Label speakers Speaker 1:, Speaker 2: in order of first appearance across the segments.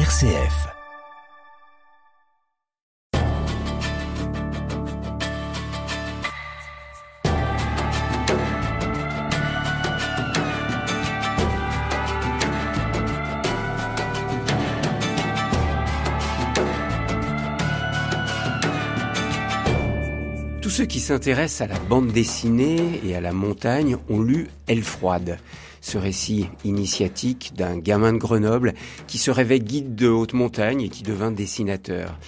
Speaker 1: RCF.
Speaker 2: Tous ceux qui s'intéressent à la bande dessinée et à la montagne ont lu Elle froide. Ce récit initiatique d'un gamin de Grenoble qui se rêvait guide de haute montagne et qui devint dessinateur.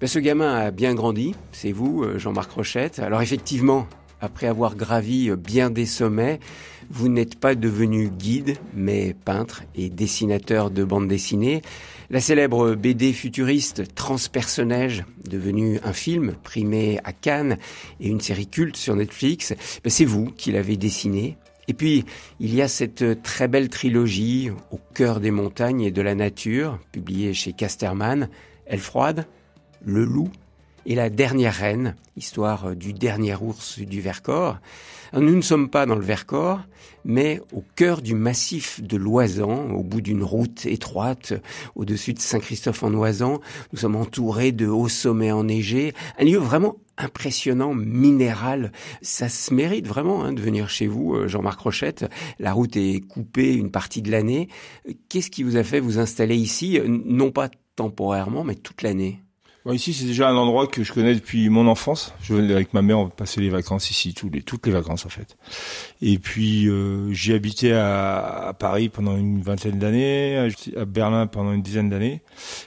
Speaker 2: Ce gamin a bien grandi, c'est vous, Jean-Marc Rochette. Alors effectivement, après avoir gravi bien des sommets, vous n'êtes pas devenu guide, mais peintre et dessinateur de bande dessinée. La célèbre BD futuriste Transpersonnage, devenue un film primé à Cannes et une série culte sur Netflix, c'est vous qui l'avez dessiné. Et puis, il y a cette très belle trilogie au cœur des montagnes et de la nature, publiée chez Casterman, Elle froide, Le loup et La dernière reine, histoire du dernier ours du Vercors. Nous ne sommes pas dans le Vercors, mais au cœur du massif de l'Oisans, au bout d'une route étroite, au-dessus de Saint-Christophe-en-Oisans. Nous sommes entourés de hauts sommets enneigés, un lieu vraiment impressionnant, minéral. Ça se mérite vraiment de venir chez vous, Jean-Marc Rochette. La route est coupée une partie de l'année. Qu'est-ce qui vous a fait vous installer ici, non pas temporairement, mais toute l'année ?
Speaker 3: Bon, ici, c'est déjà un endroit que je connais depuis mon enfance. Je venais avec ma mère, on passait les vacances ici, toutes les vacances en fait. Et puis j'ai habité à Paris pendant une vingtaine d'années, à Berlin pendant une dizaine d'années.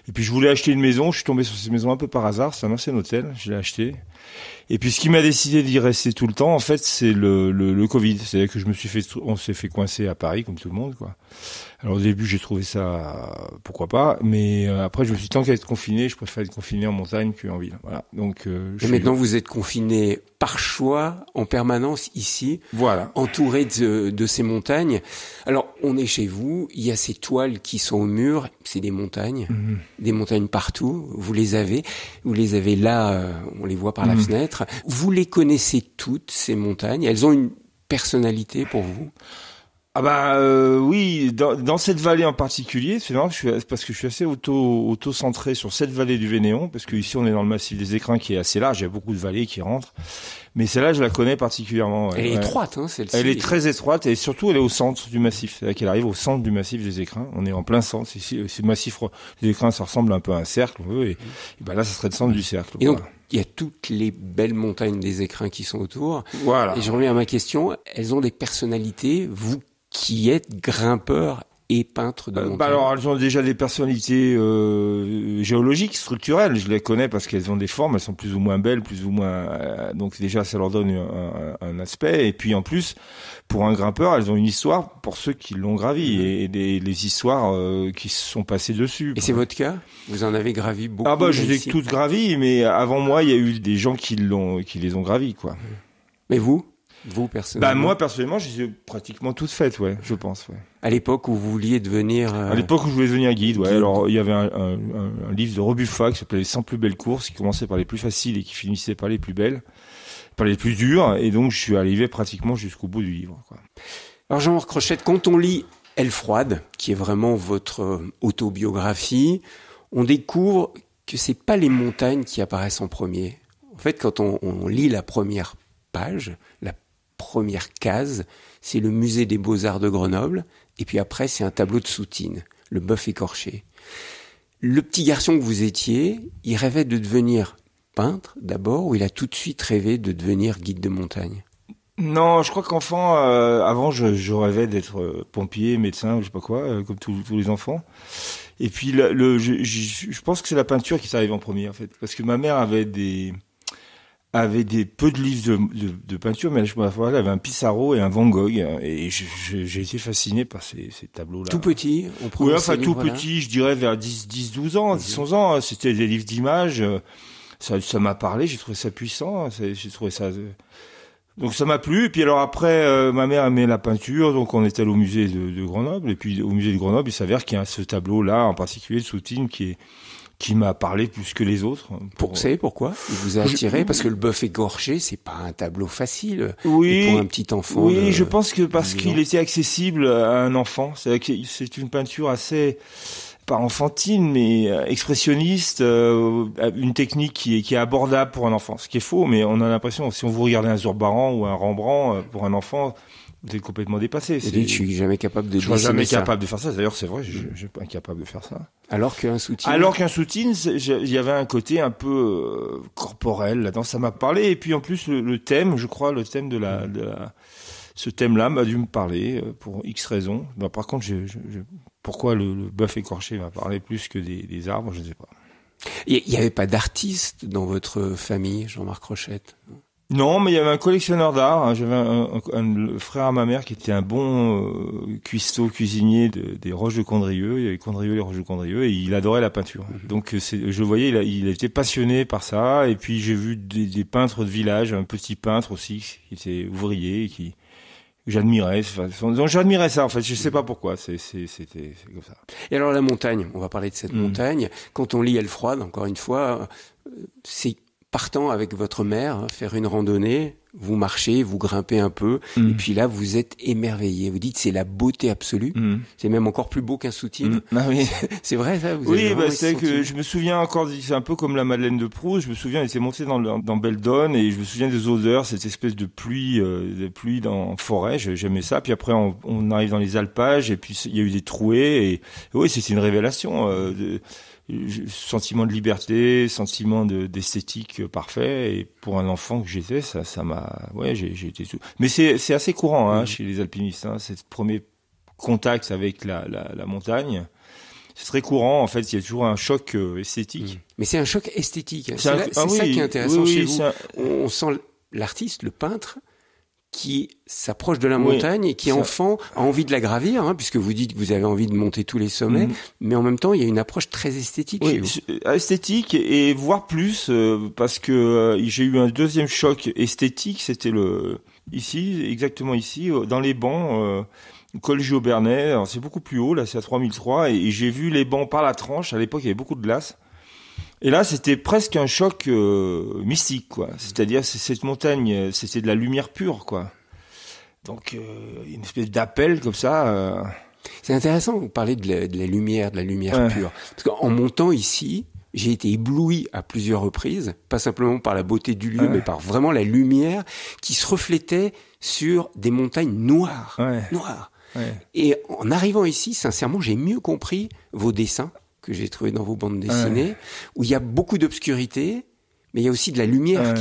Speaker 3: Et puis je voulais acheter une maison, je suis tombé sur cette maison un peu par hasard, c'est un ancien hôtel, je l'ai acheté. Et puis ce qui m'a décidé d'y rester tout le temps, en fait, c'est le Covid. C'est-à-dire que on s'est fait coincer à Paris comme tout le monde, quoi. Alors au début, j'ai trouvé ça pourquoi pas, mais après je me suis dit tant qu'à être confiné, je préfère être confiné en montagne qu'en ville. Voilà. Donc
Speaker 2: et maintenant vous êtes confiné par choix en permanence ici,
Speaker 3: voilà,
Speaker 2: entouré de ces montagnes. Alors on est chez vous, il y a ces toiles qui sont au mur, c'est des montagnes, des montagnes partout. Vous les avez là, on les voit par la fenêtre. Vous les connaissez toutes ces montagnes, elles ont une personnalité pour vous?
Speaker 3: Oui, dans cette vallée en particulier, c'est marrant parce que je suis assez auto-centré sur cette vallée du Vénéon, parce que ici on est dans le massif des Écrins qui est assez large, il y a beaucoup de vallées qui rentrent, mais celle-là je la connais particulièrement.
Speaker 2: Elle est étroite, celle-ci.
Speaker 3: Elle est très étroite et surtout elle est au centre du massif, c'est-à-dire qu'elle arrive au centre du massif des Écrins, on est en plein centre, ici, ce massif des Écrins ça ressemble un peu à un cercle, on veut, et là ça serait le centre du cercle.
Speaker 2: Et donc, il y a toutes les belles montagnes des Écrins qui sont autour.
Speaker 3: Voilà.
Speaker 2: Et je reviens à ma question, elles ont des personnalités, vous qui êtes grimpeur et peintre de montagne.
Speaker 3: Alors, elles ont déjà des personnalités géologiques, structurelles. Je les connais parce qu'elles ont des formes, elles sont plus ou moins belles, plus ou moins... donc déjà, ça leur donne un aspect. Et puis en plus, pour un grimpeur, elles ont une histoire pour ceux qui l'ont gravi et les histoires qui se sont passées dessus.
Speaker 2: Et c'est votre cas ? Vous en avez gravi beaucoup ?
Speaker 3: Je les ai toutes gravies, mais avant moi, il y a eu des gens qui les ont gravies, quoi.
Speaker 2: Mais vous personnellement?
Speaker 3: Moi, personnellement, je les ai pratiquement toutes faites, ouais, je pense, ouais.
Speaker 2: À l'époque où vous vouliez devenir...
Speaker 3: À l'époque où je voulais devenir guide, ouais. Alors, il y avait un livre de Rebuffa qui s'appelait Les 100 plus belles courses, qui commençait par les plus faciles et qui finissait par les plus belles, par les plus dures, et donc je suis arrivé pratiquement jusqu'au bout du livre, quoi.
Speaker 2: Alors, Jean-Marc Rochette, quand on lit Elle froide, qui est vraiment votre autobiographie, on découvre que c'est pas les montagnes qui apparaissent en premier. En fait, quand on lit la première page, la première case, c'est le musée des Beaux-Arts de Grenoble, et puis après c'est un tableau de Soutine, le bœuf écorché. Le petit garçon que vous étiez, il rêvait de devenir peintre d'abord, ou il a tout de suite rêvé de devenir guide de montagne?
Speaker 3: Non, je crois qu'enfant, avant je rêvais d'être pompier, médecin, ou je sais pas quoi, comme tous les enfants. Et puis je pense que c'est la peinture qui s'arrive en premier, en fait, parce que ma mère avait peu de livres de peinture, mais elle avait un Pissarro et un Van Gogh, et j'ai été fasciné par ces tableaux-là.
Speaker 2: Tout petit,
Speaker 3: oui, enfin tout petit, je dirais vers 10-12 ans, 10-11 ans, c'était des livres d'images, ça m'a parlé, j'ai trouvé ça puissant, j'ai trouvé ça... Donc ça m'a plu, et puis alors après, ma mère aimait la peinture, donc on est allé au musée de Grenoble, et puis au musée de Grenoble, il s'avère qu'il y a ce tableau-là, en particulier de Soutine, qui m'a parlé plus que les autres.
Speaker 2: Vous savez pourquoi il vous a attiré? Parce que le bœuf écorché, c'est pas un tableau facile.
Speaker 3: Oui.
Speaker 2: Et pour un petit enfant.
Speaker 3: Oui, je pense que parce qu'il était accessible à un enfant. C'est une peinture assez pas enfantine, mais expressionniste, une technique qui est abordable pour un enfant. Ce qui est faux, mais on a l'impression, si on vous regardez un Zurbaran ou un Rembrandt, pour un enfant, vous êtes complètement dépassé.
Speaker 2: Je suis jamais capable de
Speaker 3: dessiner ça. Je suis jamais capable de faire ça. D'ailleurs, c'est vrai, je suis pas incapable de faire ça.
Speaker 2: Alors qu'un Soutine,
Speaker 3: il y avait un côté un peu corporel là-dedans. Ça m'a parlé. Et puis en plus, le thème, je crois, ce thème-là m'a dû me parler pour X raisons. Ben, par contre, pourquoi le bœuf écorché m'a parlé plus que des arbres, je ne sais pas.
Speaker 2: Il n'y avait pas d'artiste dans votre famille, Jean-Marc Rochette?
Speaker 3: Non, mais il y avait un collectionneur d'art. J'avais un frère à ma mère qui était un bon cuistot, cuisinier des Roches de Condrieu. Il y avait Condrieu, les Roches de Condrieu, et il adorait la peinture. Donc je voyais, il était passionné par ça. Et puis j'ai vu des peintres de village, un petit peintre aussi qui était ouvrier, et qui j'admirais. Donc j'admirais ça en fait. Je sais pas pourquoi. C'était comme ça.
Speaker 2: Et alors la montagne, on va parler de cette montagne. Quand on lit Elfroide, encore une fois, c'est partant avec votre mère, faire une randonnée, vous marchez, vous grimpez un peu, et puis là, vous êtes émerveillé. Vous dites, c'est la beauté absolue. C'est même encore plus beau qu'un Soutine.
Speaker 3: Ah oui.
Speaker 2: C'est vrai, ça?
Speaker 3: Oui, c'est que je me souviens encore, c'est un peu comme la Madeleine de Proust. Je me souviens, elle était montée dans Beldon, et je me souviens des odeurs, cette espèce de pluie dans forêt. J'aimais ça. Puis après, on arrive dans les alpages, et puis il y a eu des trouées, et oui, c'était une révélation, sentiment de liberté, sentiment d'esthétique parfait, et pour un enfant que j'étais, ça m'a, j'ai été tout. Mais c'est assez courant, chez les alpinistes, ce premier contact avec la montagne. C'est très courant, en fait, il y a toujours un choc esthétique.
Speaker 2: Mais c'est un choc esthétique. C'est ça qui est intéressant chez vous. On sent l'artiste, le peintre, qui s'approche de la montagne et qui, enfant, a envie de la gravir, puisque vous dites que vous avez envie de monter tous les sommets, mais en même temps, il y a une approche très esthétique chez vous.
Speaker 3: Esthétique et voire plus, parce que j'ai eu un deuxième choc esthétique, c'était exactement ici, dans les bancs, col Giobernais, c'est beaucoup plus haut, là c'est à 3003, et j'ai vu les bancs par la tranche. À l'époque, il y avait beaucoup de glace. Et là, c'était presque un choc mystique, quoi. C'est-à-dire, cette montagne, c'était de la lumière pure, quoi. Donc, une espèce d'appel comme ça.
Speaker 2: C'est intéressant, vous parlez de la lumière pure. Parce qu'en montant ici, j'ai été ébloui à plusieurs reprises, pas simplement par la beauté du lieu, mais par vraiment la lumière qui se reflétait sur des montagnes noires. Noires. Et en arrivant ici, sincèrement, j'ai mieux compris vos dessins que j'ai trouvé dans vos bandes dessinées, où il y a beaucoup d'obscurité, mais il y a aussi de la lumière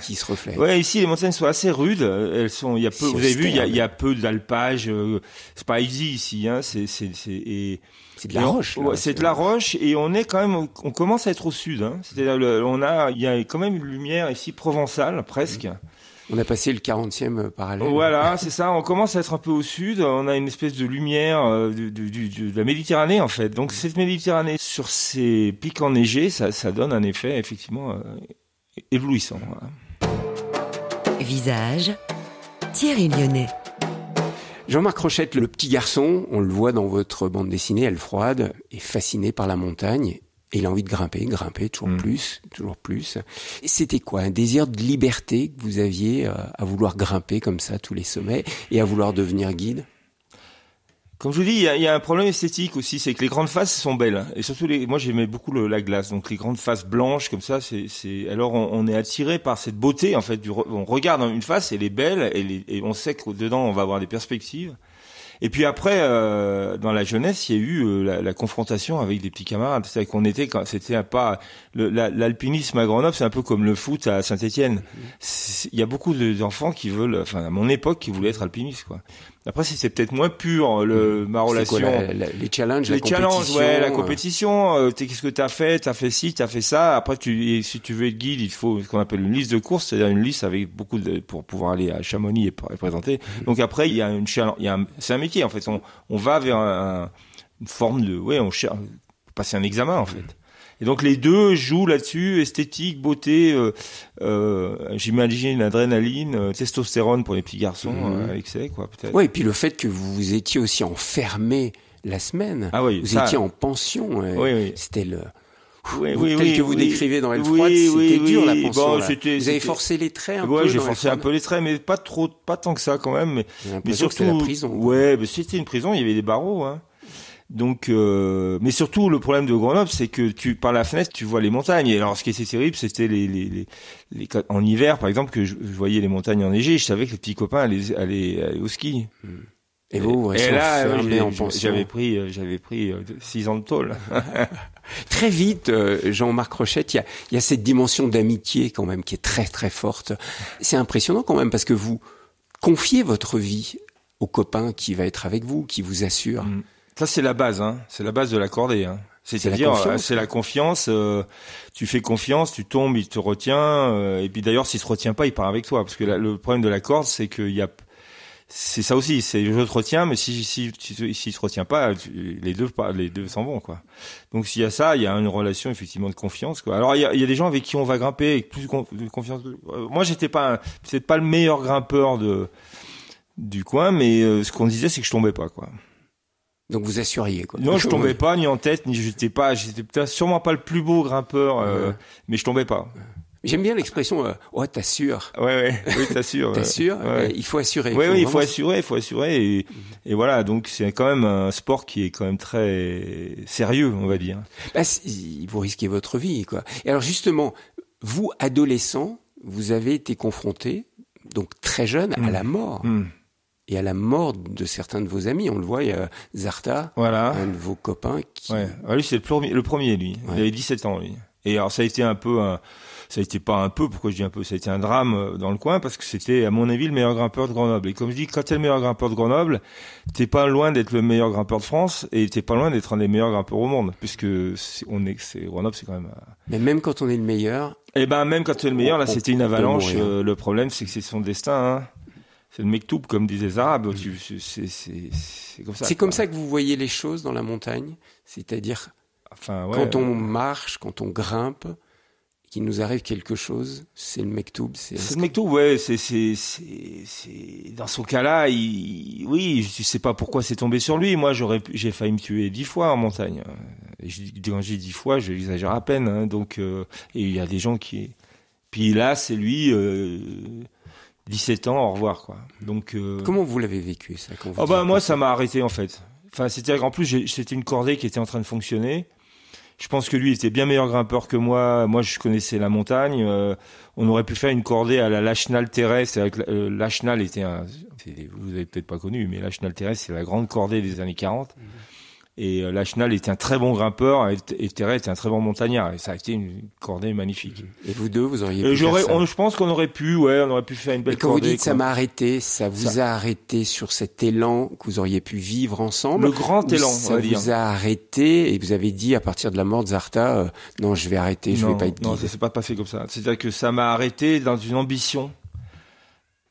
Speaker 2: qui se reflète.
Speaker 3: Ouais, ici les montagnes sont assez rudes. Vous avez vu, il y a peu d'alpage. C'est pas easy ici,
Speaker 2: c'est de la roche. Là,
Speaker 3: c'est de la roche, et on commence à être au sud. C'est-à-dire, il y a quand même une lumière ici provençale presque.
Speaker 2: On a passé le 40e parallèle.
Speaker 3: Voilà, c'est ça. On commence à être un peu au sud. On a une espèce de lumière de la Méditerranée, en fait. Donc, cette Méditerranée, sur ces pics enneigés, ça donne un effet, effectivement, éblouissant. Voilà.
Speaker 1: Visage, Thierry Lyonnais.
Speaker 2: Jean-Marc Rochette, le petit garçon, on le voit dans votre bande dessinée, Elfroide, est fasciné par la montagne. Et il a envie de grimper, toujours plus. Et c'était quoi? Un désir de liberté que vous aviez à vouloir grimper comme ça tous les sommets et à vouloir devenir guide?
Speaker 3: Comme je vous dis, il y a un problème esthétique aussi, c'est que les grandes faces sont belles. Et surtout, moi j'aimais beaucoup la glace. Donc les grandes faces blanches comme ça, alors on est attiré par cette beauté, en fait. On regarde une face, elle est belle, et on sait que dedans on va avoir des perspectives. Et puis après, dans la jeunesse, il y a eu la confrontation avec des petits camarades. C'est-à-dire qu'on était, l'alpinisme à Grenoble, c'est un peu comme le foot à Saint-Étienne. Il y a beaucoup d'enfants qui veulent, à mon époque, qui voulaient être alpinistes, quoi. Après, c'était peut-être moins pur, ma relation.
Speaker 2: C'est quoi, les challenges,
Speaker 3: la compétition. Qu'est-ce que t'as fait? T'as fait ci, t'as fait ça. Après, si tu veux être guide, il faut ce qu'on appelle une liste de courses, c'est-à-dire une liste avec pour pouvoir aller à Chamonix et présenter. Donc après, il y a une challenge, c'est un métier, en fait. On va vers une forme on cherche, passer un examen, en fait. Et donc les deux jouent là-dessus, esthétique, beauté, j'imagine adrénaline, testostérone pour les petits garçons, excès, quoi, peut-être.
Speaker 2: Ouais, et puis le fait que vous étiez aussi enfermé la semaine, vous étiez en pension, c'était le... tel que vous décrivez dans Elfroide, c'était dur la pension. Vous avez forcé les traits un peu.
Speaker 3: Ouais, j'ai forcé un peu les traits, mais pas tant que ça quand même.
Speaker 2: Mais surtout la prison.
Speaker 3: Ouais, mais c'était une prison, il y avait des barreaux, Donc, mais surtout le problème de Grenoble, c'est que par la fenêtre, tu vois les montagnes. Et alors, ce qui était terrible, c'était en hiver, par exemple, que je voyais les montagnes enneigées. Je savais que les petits copains allaient au ski.
Speaker 2: Et vous restez enfermé en pensant.
Speaker 3: J'avais pris 6 ans de tôle.
Speaker 2: Très vite, Jean-Marc Rochette, il y a cette dimension d'amitié quand même qui est très très forte. C'est impressionnant quand même parce que vous confiez votre vie au copain qui va être avec vous, qui vous assure.
Speaker 3: Ça, c'est la base, hein. C'est la base de la cordée, hein. C'est-à-dire, c'est la confiance. Tu fais confiance, tu tombes, il te retient. Et puis d'ailleurs, s'il se retient pas, il part avec toi. Parce que le problème de la corde, c'est c'est ça aussi. C'est je te retiens, mais s'il se retient pas, les deux s'en vont, quoi. Donc s'il y a ça, il y a une relation effectivement de confiance, quoi. Alors il y a des gens avec qui on va grimper avec plus de confiance. Moi, j'étais peut-être pas le meilleur grimpeur du coin, mais ce qu'on disait, c'est que je tombais pas, quoi.
Speaker 2: Donc vous assuriez, quoi.
Speaker 3: Non, je tombais pas ni en tête, ni j'étais peut-être sûrement pas le plus beau grimpeur, mais je tombais pas.
Speaker 2: J'aime bien l'expression oh, t'assures.
Speaker 3: Ouais, oui, t'assures.
Speaker 2: T'assures,
Speaker 3: ouais.
Speaker 2: Il faut assurer.
Speaker 3: Il faut assurer et voilà, donc c'est quand même un sport qui est quand même très sérieux, on va dire.
Speaker 2: Vous risquez votre vie, quoi. Et alors justement, vous adolescent, vous avez été confronté donc très jeune à la mort. Et à la mort de certains de vos amis. On le voit, il y a Zarta, un de vos copains qui...
Speaker 3: Ouais. Lui, c'est le premier, lui. Ouais. Il avait 17 ans, lui. Et alors, ça a été pourquoi je dis un peu, ça a été un drame dans le coin, parce que c'était, à mon avis, le meilleur grimpeur de Grenoble. Et comme je dis, quand t'es le meilleur grimpeur de Grenoble, t'es pas loin d'être le meilleur grimpeur de France, et t'es pas loin d'être un des meilleurs grimpeurs au monde, puisque Grenoble, c'est quand même...
Speaker 2: Mais même quand on est le meilleur...
Speaker 3: même quand t'es le meilleur, là, c'était une avalanche. Le problème, c'est que c'est son destin, hein. C'est le mektoub, comme disaient les Arabes. C'est comme ça.
Speaker 2: C'est comme ça que vous voyez les choses dans la montagne. C'est-à-dire, quand on marche, quand on grimpe, qu'il nous arrive quelque chose, c'est le mektoub.
Speaker 3: C'est le mektoub, ouais. C'est dans son cas-là, oui, je sais pas pourquoi c'est tombé sur lui. Moi, j'ai failli me tuer 10 fois en montagne. Et quand j'ai 10 fois, j'exagère à peine. Hein, donc, et il y a des gens qui. Puis là, c'est lui. 17 ans, au revoir, quoi. Donc
Speaker 2: comment vous l'avez vécu, ça, quand vous
Speaker 3: moi, ça m'a arrêté, en fait. Enfin, c'était en plus, c'était une cordée qui était en train de fonctionner. Je pense que lui était bien meilleur grimpeur que moi. Moi, je connaissais la montagne. On aurait pu faire une cordée à la Lachenal terrestre. Lachenal était vous avez peut-être pas connu, mais Lachenal terrestre, c'est la grande cordée des années 40. Et Lachenal était un très bon grimpeur et Terret était un très bon montagnard. Et ça a été une cordée magnifique.
Speaker 2: Et vous deux, vous auriez pu faire ça.
Speaker 3: Je pense qu'on aurait pu faire une belle cordée.
Speaker 2: Et quand vous dites ça m'a arrêté, ça vous a arrêté sur cet élan que vous auriez pu vivre ensemble.
Speaker 3: Le grand élan,
Speaker 2: on va dire. Ça vous a arrêté et vous avez dit à partir de la mort de Zarta, non, je vais arrêter, je vais pas être guide.
Speaker 3: Non, ça s'est pas passé comme ça. C'est-à-dire que ça m'a arrêté dans une ambition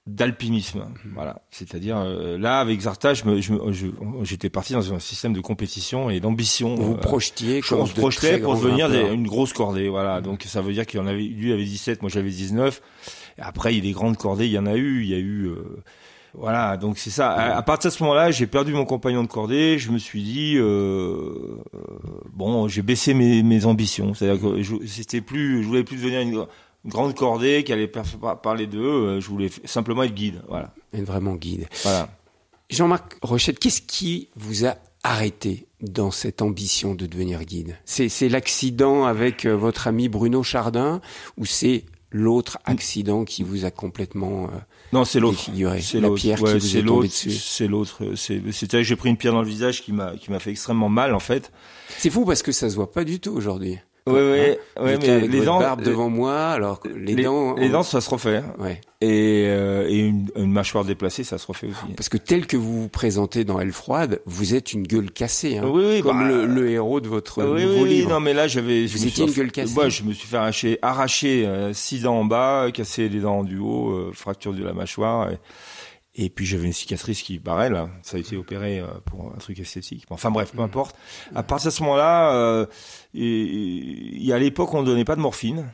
Speaker 3: d'alpinisme, voilà. C'est-à-dire là avec Zarta, j'étais parti dans un système de compétition et d'ambition.
Speaker 2: Vous projetiez,
Speaker 3: on se projetait pour devenir une grosse cordée, voilà. Donc ça veut dire lui avait 17, moi j'avais 19. Et après il y a des grandes cordées, il y a eu voilà, donc c'est ça. À partir de ce moment-là, j'ai perdu mon compagnon de cordée. Je me suis dit, j'ai baissé mes ambitions. C'est-à-dire que je voulais plus devenir une grande cordée qui allait parler d'eux. Je voulais simplement être guide, voilà.
Speaker 2: Être vraiment guide.
Speaker 3: Voilà.
Speaker 2: Jean-Marc Rochette, qu'est-ce qui vous a arrêté dans cette ambition de devenir guide? C'est l'accident avec votre ami Bruno Chardin ou c'est l'autre accident qui vous a complètement
Speaker 3: non, c'est l'autre.
Speaker 2: défiguré?
Speaker 3: C'est
Speaker 2: la
Speaker 3: l'autre.
Speaker 2: pierre qui vous est tombée dessus.
Speaker 3: C'est l'autre. C'est-à-dire que j'ai pris une pierre dans le visage qui m'a fait extrêmement mal, en fait.
Speaker 2: C'est fou parce que ça se voit pas du tout aujourd'hui.
Speaker 3: Oui, mais
Speaker 2: avec
Speaker 3: les dents,
Speaker 2: barbe devant moi, alors que les dents,
Speaker 3: ça se refait.
Speaker 2: Ouais.
Speaker 3: Et une mâchoire déplacée, ça se refait aussi.
Speaker 2: Parce que tel que vous vous présentez dans Elle froide, vous êtes une gueule cassée, hein.
Speaker 3: Oui,
Speaker 2: comme le héros de votre nouveau livre.
Speaker 3: Non, mais là,
Speaker 2: vous étiez une gueule cassée.
Speaker 3: Moi, je me suis fait arracher 6 dents en bas, casser les dents du haut, fracture de la mâchoire. Et puis j'avais une cicatrice qui paraît là, ça a été opéré pour un truc esthétique. Enfin bref, peu importe. À partir de ce moment-là, à l'époque on donnait pas de morphine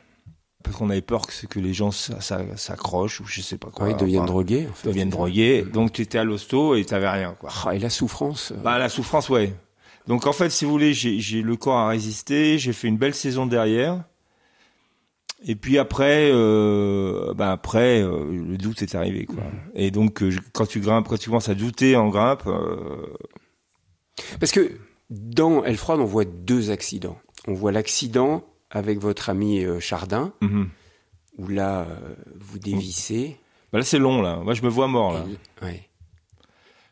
Speaker 3: parce qu'on avait peur que les gens s'accrochent ou je sais pas quoi.
Speaker 2: Ouais, ils deviennent drogués. En fait.
Speaker 3: Deviennent drogués. Donc tu étais à l'hosto et t'avais rien quoi.
Speaker 2: Et la souffrance.
Speaker 3: La souffrance, ouais. Donc en fait, si vous voulez, j'ai le corps à résister. J'ai fait une belle saison derrière. Et puis après, le doute est arrivé, quoi. Et donc, quand tu commences à douter en grimpe,
Speaker 2: parce que Dans Aile-Froide, on voit 2 accidents. On voit l'accident avec votre ami Chardin, où là, vous dévissez.
Speaker 3: Bah là, c'est long, là. Moi, je me vois mort, là.
Speaker 2: Ouais.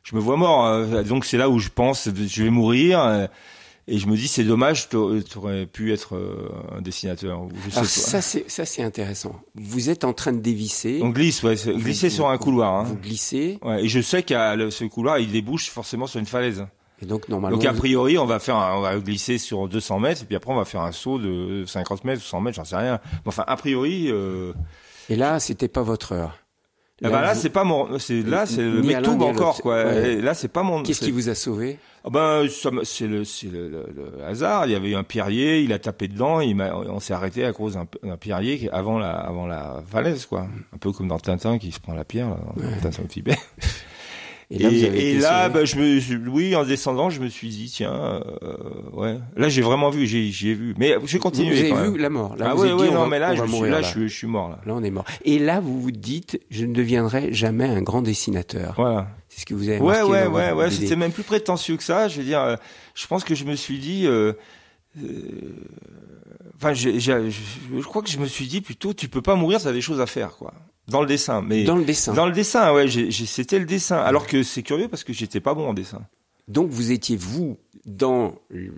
Speaker 3: Je me vois mort. Donc, c'est là où je pense, je vais mourir. Et je me dis, c'est dommage, t'aurais pu être un dessinateur.
Speaker 2: Alors ça, c'est intéressant. Vous êtes en train de dévisser.
Speaker 3: On glisse, ouais. Glisser sur un couloir. Hein.
Speaker 2: Vous glissez.
Speaker 3: Ouais, et je sais ce couloir, il débouche forcément sur une falaise.
Speaker 2: Et donc, normalement.
Speaker 3: Donc, a priori, on va glisser sur 200 mètres, et puis après, on va faire un saut de 50 mètres, 100 mètres, j'en sais rien. Mais enfin, a priori,
Speaker 2: Et là, c'était pas votre heure.
Speaker 3: Là, c'est pas mon, c'est le Mektoub encore, quoi.
Speaker 2: Ouais.
Speaker 3: Et là, c'est pas mon.
Speaker 2: Qu'est-ce qui vous a sauvé?
Speaker 3: C'est le hasard. Il y avait eu un pierrier, il a tapé dedans, on s'est arrêté à cause d'un pierrier avant la falaise, quoi. Un peu comme dans Tintin qui se prend la pierre, là, dans Tintin au Tibet.
Speaker 2: Et là, vous avez été
Speaker 3: sauvé. Oui, en descendant, je me suis dit, tiens, ouais. Là, j'ai vraiment vu, j'y ai vu. Mais j'ai continué.
Speaker 2: Vous avez vu la mort. Là,
Speaker 3: ah
Speaker 2: vous
Speaker 3: ouais,
Speaker 2: avez dit,
Speaker 3: non, mais là,
Speaker 2: je
Speaker 3: suis mort, là.
Speaker 2: Là, on est mort. Et là, vous vous dites, je ne deviendrai jamais un grand dessinateur.
Speaker 3: Voilà.
Speaker 2: C'est ce que vous avez marqué dans votre
Speaker 3: ouais.
Speaker 2: BD.
Speaker 3: C'était même plus prétentieux que ça. Je veux dire, je pense que je me suis dit, enfin, je crois que je me suis dit plutôt, tu peux pas mourir, t'as des choses à faire, quoi. Dans le dessin, mais
Speaker 2: dans le dessin.
Speaker 3: Dans le dessin, ouais, c'était le dessin. Alors que c'est curieux parce que j'étais pas bon en dessin.
Speaker 2: Donc vous étiez vous dans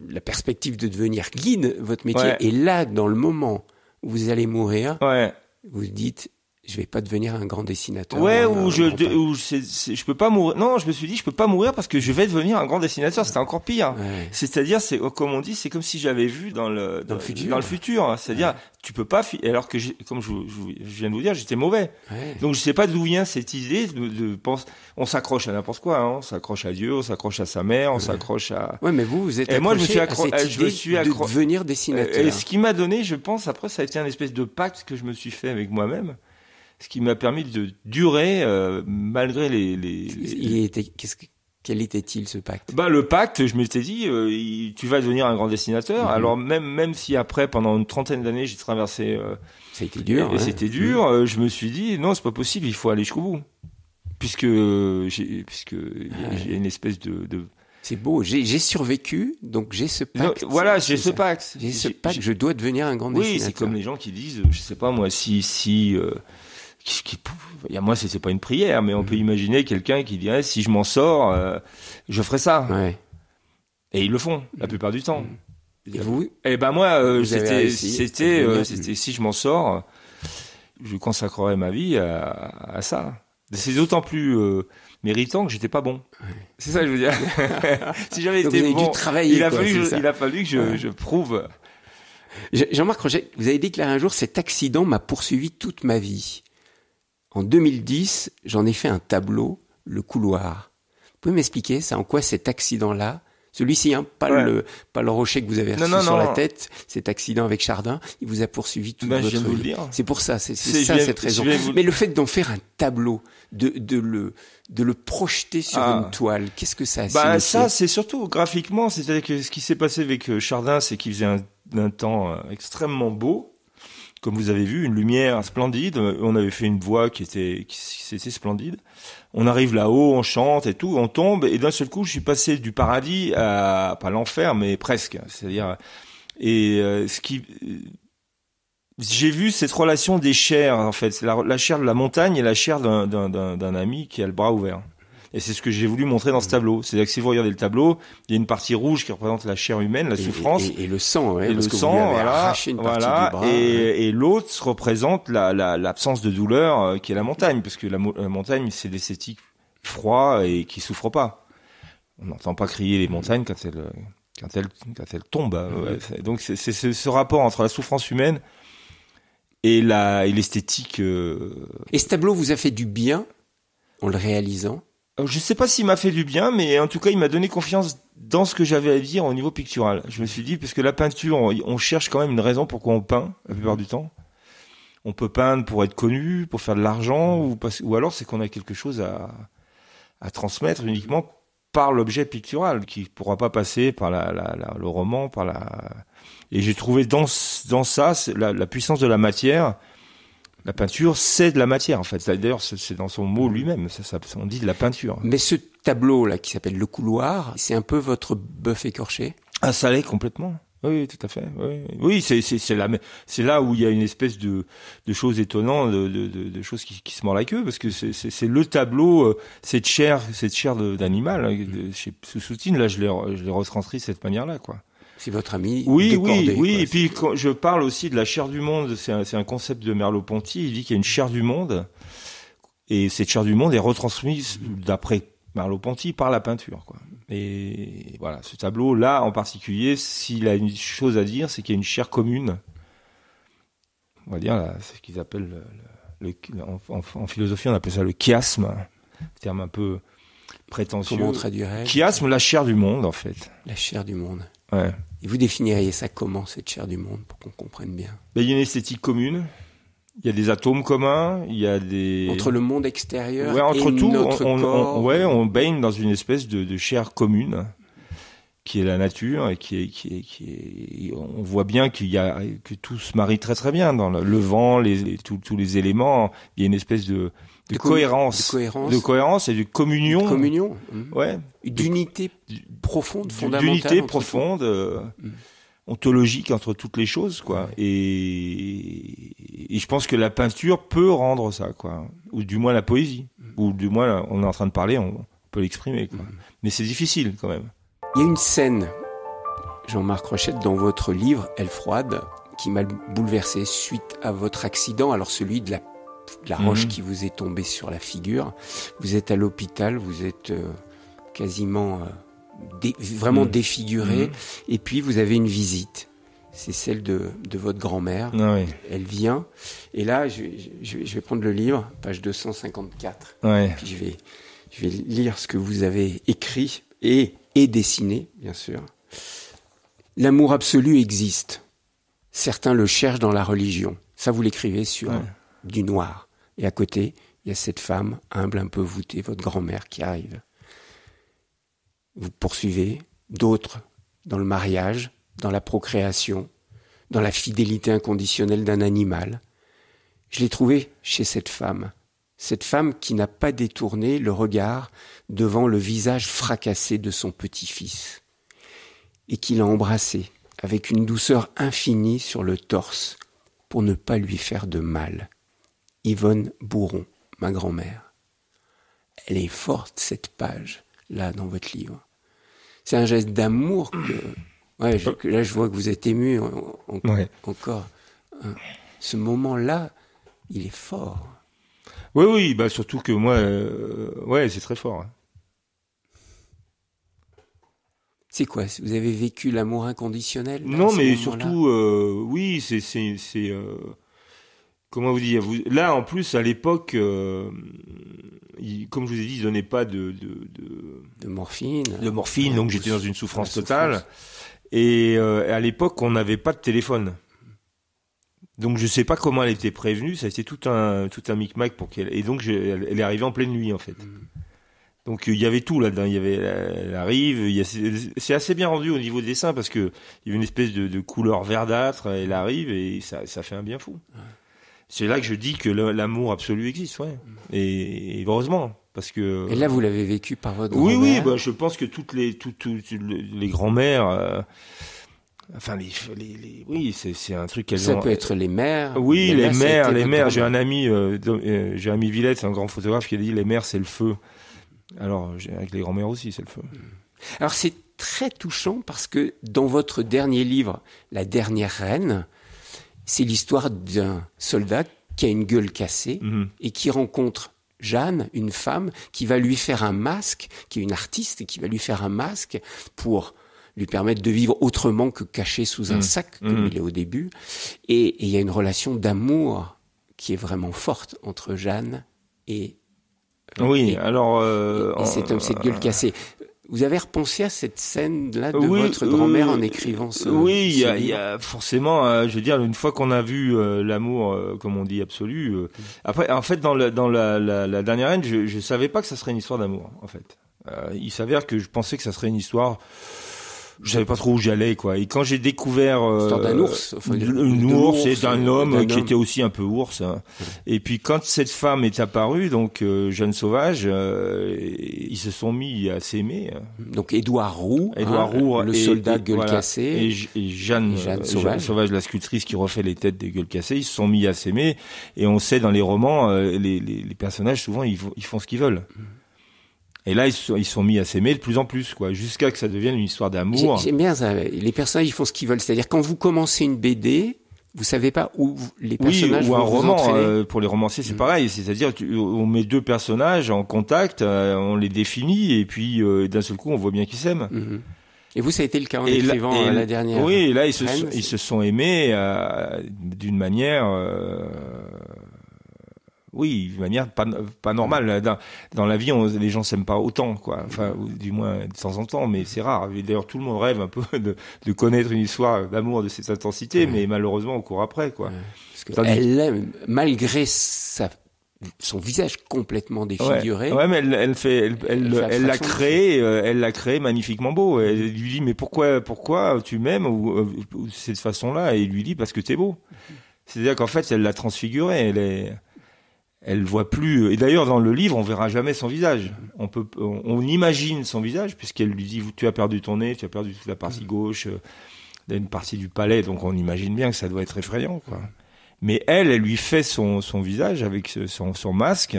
Speaker 2: la perspective de devenir guide, votre métier,
Speaker 3: ouais.
Speaker 2: Et là, dans le moment où vous allez mourir,
Speaker 3: ouais.
Speaker 2: vous dites, je vais pas devenir un grand dessinateur.
Speaker 3: Ouais, je peux pas mourir. Non, je me suis dit, je peux pas mourir parce que je vais devenir un grand dessinateur. C'était encore pire.
Speaker 2: Ouais.
Speaker 3: C'est-à-dire, comme on dit, c'est comme si j'avais vu dans le futur. C'est-à-dire, tu peux pas, alors que comme je viens de vous dire, j'étais mauvais.
Speaker 2: Ouais.
Speaker 3: Donc je sais pas d'où vient cette idée de penser, on s'accroche à n'importe quoi, hein. On s'accroche à Dieu, on s'accroche à sa mère, on s'accroche à.
Speaker 2: Ouais, mais vous êtes.
Speaker 3: Et moi, je me suis
Speaker 2: de devenir dessinateur.
Speaker 3: Et ce qui m'a donné, je pense, après, ça a été un espèce de pacte que je me suis fait avec moi-même. Ce qui m'a permis de durer malgré
Speaker 2: Quel était-il ce pacte?
Speaker 3: Le pacte, je m'étais dit, tu vas devenir un grand dessinateur. Alors même si après, pendant une 30aine d'années, j'ai traversé.
Speaker 2: Ça a été dur.
Speaker 3: Et c'était dur. Je me suis dit, non, c'est pas possible. Il faut aller jusqu'au bout, puisque j'ai une espèce de.
Speaker 2: C'est beau. J'ai survécu, donc j'ai ce pacte.
Speaker 3: Non, voilà, j'ai ce pacte.
Speaker 2: J'ai ce pacte. Je dois devenir un grand dessinateur.
Speaker 3: Oui, c'est comme les gens qui disent, je sais pas moi, moi, c'est pas une prière, mais on peut imaginer quelqu'un qui dirait, si je m'en sors, je ferai ça.
Speaker 2: Ouais.
Speaker 3: Et ils le font, la plupart du temps.
Speaker 2: Et vous?
Speaker 3: Eh ben, moi, c'était,
Speaker 2: c'était,
Speaker 3: si je m'en sors, je consacrerai ma vie à ça. C'est d'autant plus, méritant que j'étais pas bon.
Speaker 2: Ouais.
Speaker 3: C'est ça que je veux dire. Si j'avais
Speaker 2: donc
Speaker 3: été
Speaker 2: vous avez
Speaker 3: bon,
Speaker 2: dû travailler,
Speaker 3: il a fallu que je prouve.
Speaker 2: Jean-Marc Roget, vous avez déclaré un jour, cet accident m'a poursuivi toute ma vie. En 2010, j'en ai fait un tableau, le couloir. Vous pouvez m'expliquer ça, en quoi cet accident-là, celui-ci, hein, pas le rocher que vous avez reçu sur la tête, cet accident avec Chardin, il vous a poursuivi toute votre vie.
Speaker 3: Je viens de vous le dire.
Speaker 2: C'est pour ça, c'est cette raison. Mais le fait d'en faire un tableau, de le projeter sur une toile, qu'est-ce que ça a signifié?
Speaker 3: Ça, c'est surtout graphiquement, c'est-à-dire que ce qui s'est passé avec Chardin, c'est qu'il faisait un temps extrêmement beau. Comme vous avez vu, une lumière splendide. On avait fait une voix qui était splendide. On arrive là-haut, on chante et tout, on tombe, et d'un seul coup, je suis passé du paradis à, pas l'enfer, mais presque. C'est-à-dire, j'ai vu cette relation des chairs, en fait. La chair de la montagne et la chair d'un ami qui a le bras ouvert. Et c'est ce que j'ai voulu montrer dans ce tableau. C'est-à-dire que si vous regardez le tableau, il y a une partie rouge qui représente la chair humaine, la souffrance.
Speaker 2: Et le sang, ouais,
Speaker 3: et
Speaker 2: parce
Speaker 3: le
Speaker 2: que
Speaker 3: sang,
Speaker 2: vous lui avez arraché une partie du bras.
Speaker 3: Et l'autre représente l'absence de douleur qui est la montagne, parce que la montagne, c'est l'esthétique froid et qui souffre pas. On n'entend pas crier les montagnes quand elles tombent. Ouais. Donc c'est ce rapport entre la souffrance humaine et l'esthétique.
Speaker 2: Et ce tableau vous a fait du bien en le réalisant?
Speaker 3: Je sais pas s'il m'a fait du bien, mais en tout cas, il m'a donné confiance dans ce que j'avais à dire au niveau pictural. Je me suis dit, parce que la peinture, on cherche quand même une raison pourquoi on peint, la plupart du temps. On peut peindre pour être connu, pour faire de l'argent, ou alors c'est qu'on a quelque chose à transmettre uniquement par l'objet pictural, qui pourra pas passer par le roman, et j'ai trouvé dans ça, la puissance de la matière. La peinture, c'est de la matière, en fait. D'ailleurs, c'est dans son mot lui-même. Ça, on dit de la peinture.
Speaker 2: Mais ce tableau là qui s'appelle Le Couloir, c'est un peu votre bœuf écorché?
Speaker 3: Ah, ça l'est complètement. Oui, tout à fait. Oui, c'est là où il y a une espèce de choses étonnantes, de choses qui se mordent la queue, parce que c'est le tableau, cette chair d'animal, chez Soutine, là, je l'ai retranscrit de cette manière-là, quoi.
Speaker 2: C'est votre ami.
Speaker 3: Oui,
Speaker 2: décordé,
Speaker 3: oui.
Speaker 2: quoi.
Speaker 3: Et puis, quand je parle aussi de la chair du monde, c'est un concept de Merleau-Ponty. Il dit qu'il y a une chair du monde, et cette chair du monde est retransmise, d'après Merleau-Ponty, par la peinture, quoi. Et voilà, ce tableau-là, en particulier, s'il a une chose à dire, c'est qu'il y a une chair commune. On va dire, là, c'est ce qu'ils appellent, en philosophie, on appelle ça le chiasme, terme un peu prétentieux.
Speaker 2: Comment on traduirait?
Speaker 3: Chiasme, la chair du monde, en fait.
Speaker 2: La chair du monde.
Speaker 3: Ouais.
Speaker 2: Et vous définiriez ça comment, cette chair du monde, pour qu'on comprenne bien?
Speaker 3: Ben, il y a une esthétique commune. Il y a des atomes communs, il y a des...
Speaker 2: Entre le monde extérieur
Speaker 3: entre
Speaker 2: et
Speaker 3: tout,
Speaker 2: notre corps.
Speaker 3: on baigne dans une espèce de chair commune, qui est la nature, et qui est, on voit bien que tout se marie très très bien dans le vent, tous les éléments. Il y a une espèce de cohérence. De cohérence et de communion.
Speaker 2: De communion.
Speaker 3: Ouais.
Speaker 2: D'unité profonde, fondamentale.
Speaker 3: D'unité profonde. Ontologique entre toutes les choses, quoi.
Speaker 2: Ouais.
Speaker 3: Et je pense que la peinture peut rendre ça, quoi. Ou du moins la poésie. Ou du moins, là, on est en train de parler, on peut l'exprimer, quoi. Mais c'est difficile, quand même.
Speaker 2: Il y a une scène, Jean-Marc Rochette, dans votre livre, Elle froide, qui m'a bouleversé suite à votre accident. Alors celui de la roche qui vous est tombée sur la figure. Vous êtes à l'hôpital, vous êtes quasiment... vraiment défiguré, et puis vous avez une visite, c'est celle de votre grand-mère.
Speaker 3: Ah oui.
Speaker 2: Elle vient, et là je vais prendre le livre, page 254,
Speaker 3: Ouais.
Speaker 2: puis je vais lire ce que vous avez écrit et dessiné, bien sûr. L'amour absolu existe, certains le cherchent dans la religion, ça vous l'écrivez sur du noir, et à côté il y a cette femme humble, un peu voûtée, votre grand-mère qui arrive. Vous poursuivez, d'autres dans le mariage, dans la procréation, dans la fidélité inconditionnelle d'un animal. Je l'ai trouvé chez cette femme qui n'a pas détourné le regard devant le visage fracassé de son petit-fils, et qui l'a embrassé avec une douceur infinie sur le torse pour ne pas lui faire de mal. Yvonne Bourron, ma grand-mère. Elle est forte, cette page, là, dans votre livre. C'est un geste d'amour que là, je vois que vous êtes ému encore. Ce moment-là, il est fort.
Speaker 3: Oui, bah surtout que moi, c'est très fort.
Speaker 2: C'est quoi? Vous avez vécu l'amour inconditionnel?
Speaker 3: Non, mais surtout, oui, c'est comment vous dire? Là, en plus, à l'époque, comme je vous ai dit, ils donnaient pas de
Speaker 2: morphine.
Speaker 3: De morphine, donc j'étais dans une souffrance totale. Et à l'époque, on n'avait pas de téléphone. Donc je sais pas comment elle était prévenue. Ça a été tout un micmac pour qu'elle. Et donc elle est arrivée en pleine nuit, en fait. Donc il y avait tout là-dedans. Il y avait, elle arrive. C'est assez bien rendu au niveau des dessins parce que il y avait une espèce de couleur verdâtre. Elle arrive et ça fait un bien fou. C'est là que je dis que l'amour absolu existe, ouais. Et heureusement, parce que.
Speaker 2: Et là, vous l'avez vécu par votre grand-mère.
Speaker 3: Oui, bah, je pense que toutes les grands-mères, enfin oui, c'est un truc qu'elles ont.
Speaker 2: Ça peut être les mères.
Speaker 3: Oui, les mères. J'ai un ami, Jérémy Villette, c'est un grand photographe qui a dit les mères c'est le feu. Alors avec les grands-mères aussi c'est le feu.
Speaker 2: Alors c'est très touchant parce que dans votre dernier livre, La dernière reine, c'est l'histoire d'un soldat qui a une gueule cassée et qui rencontre Jeanne, une femme, qui va lui faire un masque, qui est une artiste et qui va lui faire un masque pour lui permettre de vivre autrement que caché sous un sac, comme il est au début. Et il y a une relation d'amour qui est vraiment forte entre Jeanne et cet homme, cette gueule cassée. Vous avez repensé à cette scène-là de votre grand-mère en écrivant ce
Speaker 3: il y a forcément, je veux dire, une fois qu'on a vu l'amour, comme on dit, absolu. Après, en fait, dans la dernière reine, je savais pas que ça serait une histoire d'amour. En fait, il s'avère que je pensais que ça serait une histoire je savais pas trop où j'allais, quoi. Et quand j'ai découvert
Speaker 2: l'histoire d'un ours,
Speaker 3: un ours et d'un homme qui était aussi un peu ours. Hein. Et puis quand cette femme est apparue, donc Jeanne Sauvage, ils se sont mis à s'aimer.
Speaker 2: Donc Édouard Roux, le
Speaker 3: et,
Speaker 2: soldat
Speaker 3: et,
Speaker 2: gueule
Speaker 3: voilà,
Speaker 2: cassée,
Speaker 3: et Jeanne Sauvage, la sculptrice qui refait les têtes des gueules cassées, ils se sont mis à s'aimer. Et on sait dans les romans, les personnages souvent ils font ce qu'ils veulent. Et là, ils sont mis à s'aimer de plus en plus, quoi, jusqu'à que ça devienne une histoire d'amour.
Speaker 2: J'aime bien ça. Les personnages, ils font ce qu'ils veulent. C'est-à-dire, quand vous commencez une BD, vous savez pas où les personnages
Speaker 3: ou
Speaker 2: vont
Speaker 3: un
Speaker 2: vous
Speaker 3: roman.
Speaker 2: entraîner.
Speaker 3: Pour les romanciers, c'est pareil. C'est-à-dire, on met deux personnages en contact, on les définit, et puis d'un seul coup, on voit bien qu'ils s'aiment.
Speaker 2: Mm-hmm. Et vous, ça a été le cas en écrivant la dernière.
Speaker 3: Oui, et là, ils se sont aimés d'une manière. Oui, d'une manière pas normale. Dans la vie, les gens s'aiment pas autant, quoi. Enfin, du moins de temps en temps, mais c'est rare. Et d'ailleurs, tout le monde rêve un peu de connaître une histoire d'amour de cette intensité, mais malheureusement, on court après, quoi.
Speaker 2: Parce que elle aime, malgré son visage complètement défiguré.
Speaker 3: Ouais, mais elle l'a créé magnifiquement beau. Elle lui dit, mais pourquoi tu m'aimes ou de cette façon-là? Et il lui dit, parce que t'es beau. C'est-à-dire qu'en fait, elle l'a transfiguré. Elle voit plus. Et d'ailleurs, dans le livre, on verra jamais son visage. On imagine son visage, puisqu'elle lui dit, tu as perdu ton nez, tu as perdu toute la partie gauche, une partie du palais, donc on imagine bien que ça doit être effrayant, quoi. Mais elle lui fait son visage avec son masque,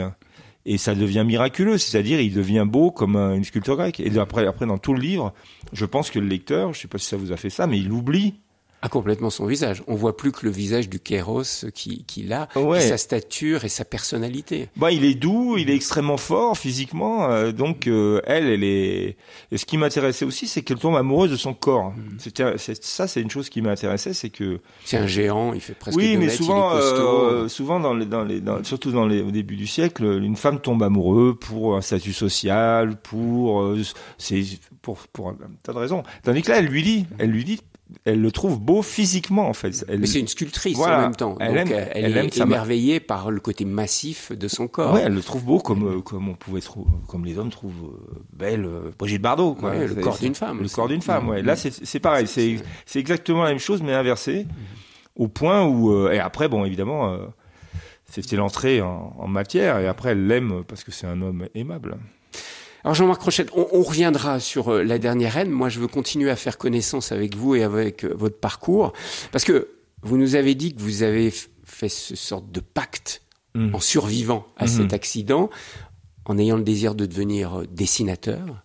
Speaker 3: et ça devient miraculeux. C'est-à-dire, il devient beau comme une sculpture grecque. Et après, dans tout le livre, je pense que le lecteur, je sais pas si ça vous a fait ça, mais il oublie
Speaker 2: complètement son visage. On voit plus que le visage du Kéros qu'il a, et sa stature et sa personnalité.
Speaker 3: Il est doux, il est extrêmement fort physiquement, donc elle est. Et ce qui m'intéressait aussi, c'est qu'elle tombe amoureuse de son corps. C'est une chose qui m'intéressait, c'est que
Speaker 2: c'est un géant, il fait presque 2
Speaker 3: mètres. Oui, mais
Speaker 2: souvent,
Speaker 3: surtout au début du siècle, une femme tombe amoureuse pour un statut social, pour un tas de raisons. Tandis que là, elle lui dit. Elle le trouve beau physiquement, en fait.
Speaker 2: Mais c'est une sculptrice en même temps. Elle est émerveillée par le côté massif de son corps.
Speaker 3: Ouais, elle le trouve beau comme on pouvait trouver, comme les hommes trouvent belle Brigitte Bardot, quoi.
Speaker 2: Ouais, le corps d'une femme.
Speaker 3: Le corps d'une femme, ouais. Là, c'est pareil. C'est exactement la même chose, mais inversé. Au point où, et après, bon, évidemment, c'était l'entrée en matière, et après, elle l'aime parce que c'est un homme aimable.
Speaker 2: Alors Jean-Marc Rochette, on reviendra sur La Dernière Reine. Moi, je veux continuer à faire connaissance avec vous et avec votre parcours, parce que vous nous avez dit que vous avez fait ce sorte de pacte en survivant à cet accident, en ayant le désir de devenir dessinateur.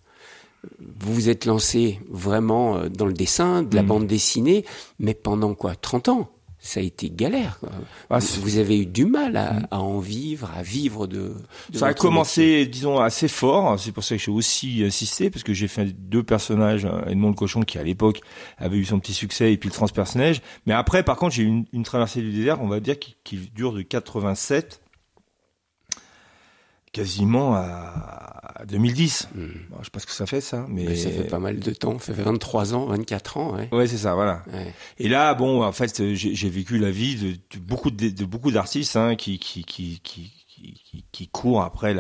Speaker 2: Vous vous êtes lancé vraiment dans le dessin, de la bande dessinée, mais pendant 30 ans? Ça a été galère, quoi. Vous avez eu du mal à en vivre, à vivre de
Speaker 3: ça a commencé, disons, assez fort. C'est pour ça que j'ai aussi insisté, parce que j'ai fait 2 personnages, Edmond le cochon, qui à l'époque avait eu son petit succès, et puis le transperce-neige. Mais après, par contre, j'ai eu une traversée du désert, on va dire, qui dure de 87 quasiment à 2010. Bon, je sais pas ce que ça fait, ça, mais
Speaker 2: ça fait pas mal de temps. Ça fait 23 ans, 24 ans, ouais.
Speaker 3: Ouais, c'est ça, voilà.
Speaker 2: Ouais.
Speaker 3: Et là, bon, en fait, j'ai vécu la vie de beaucoup d'artistes, hein, qui courent après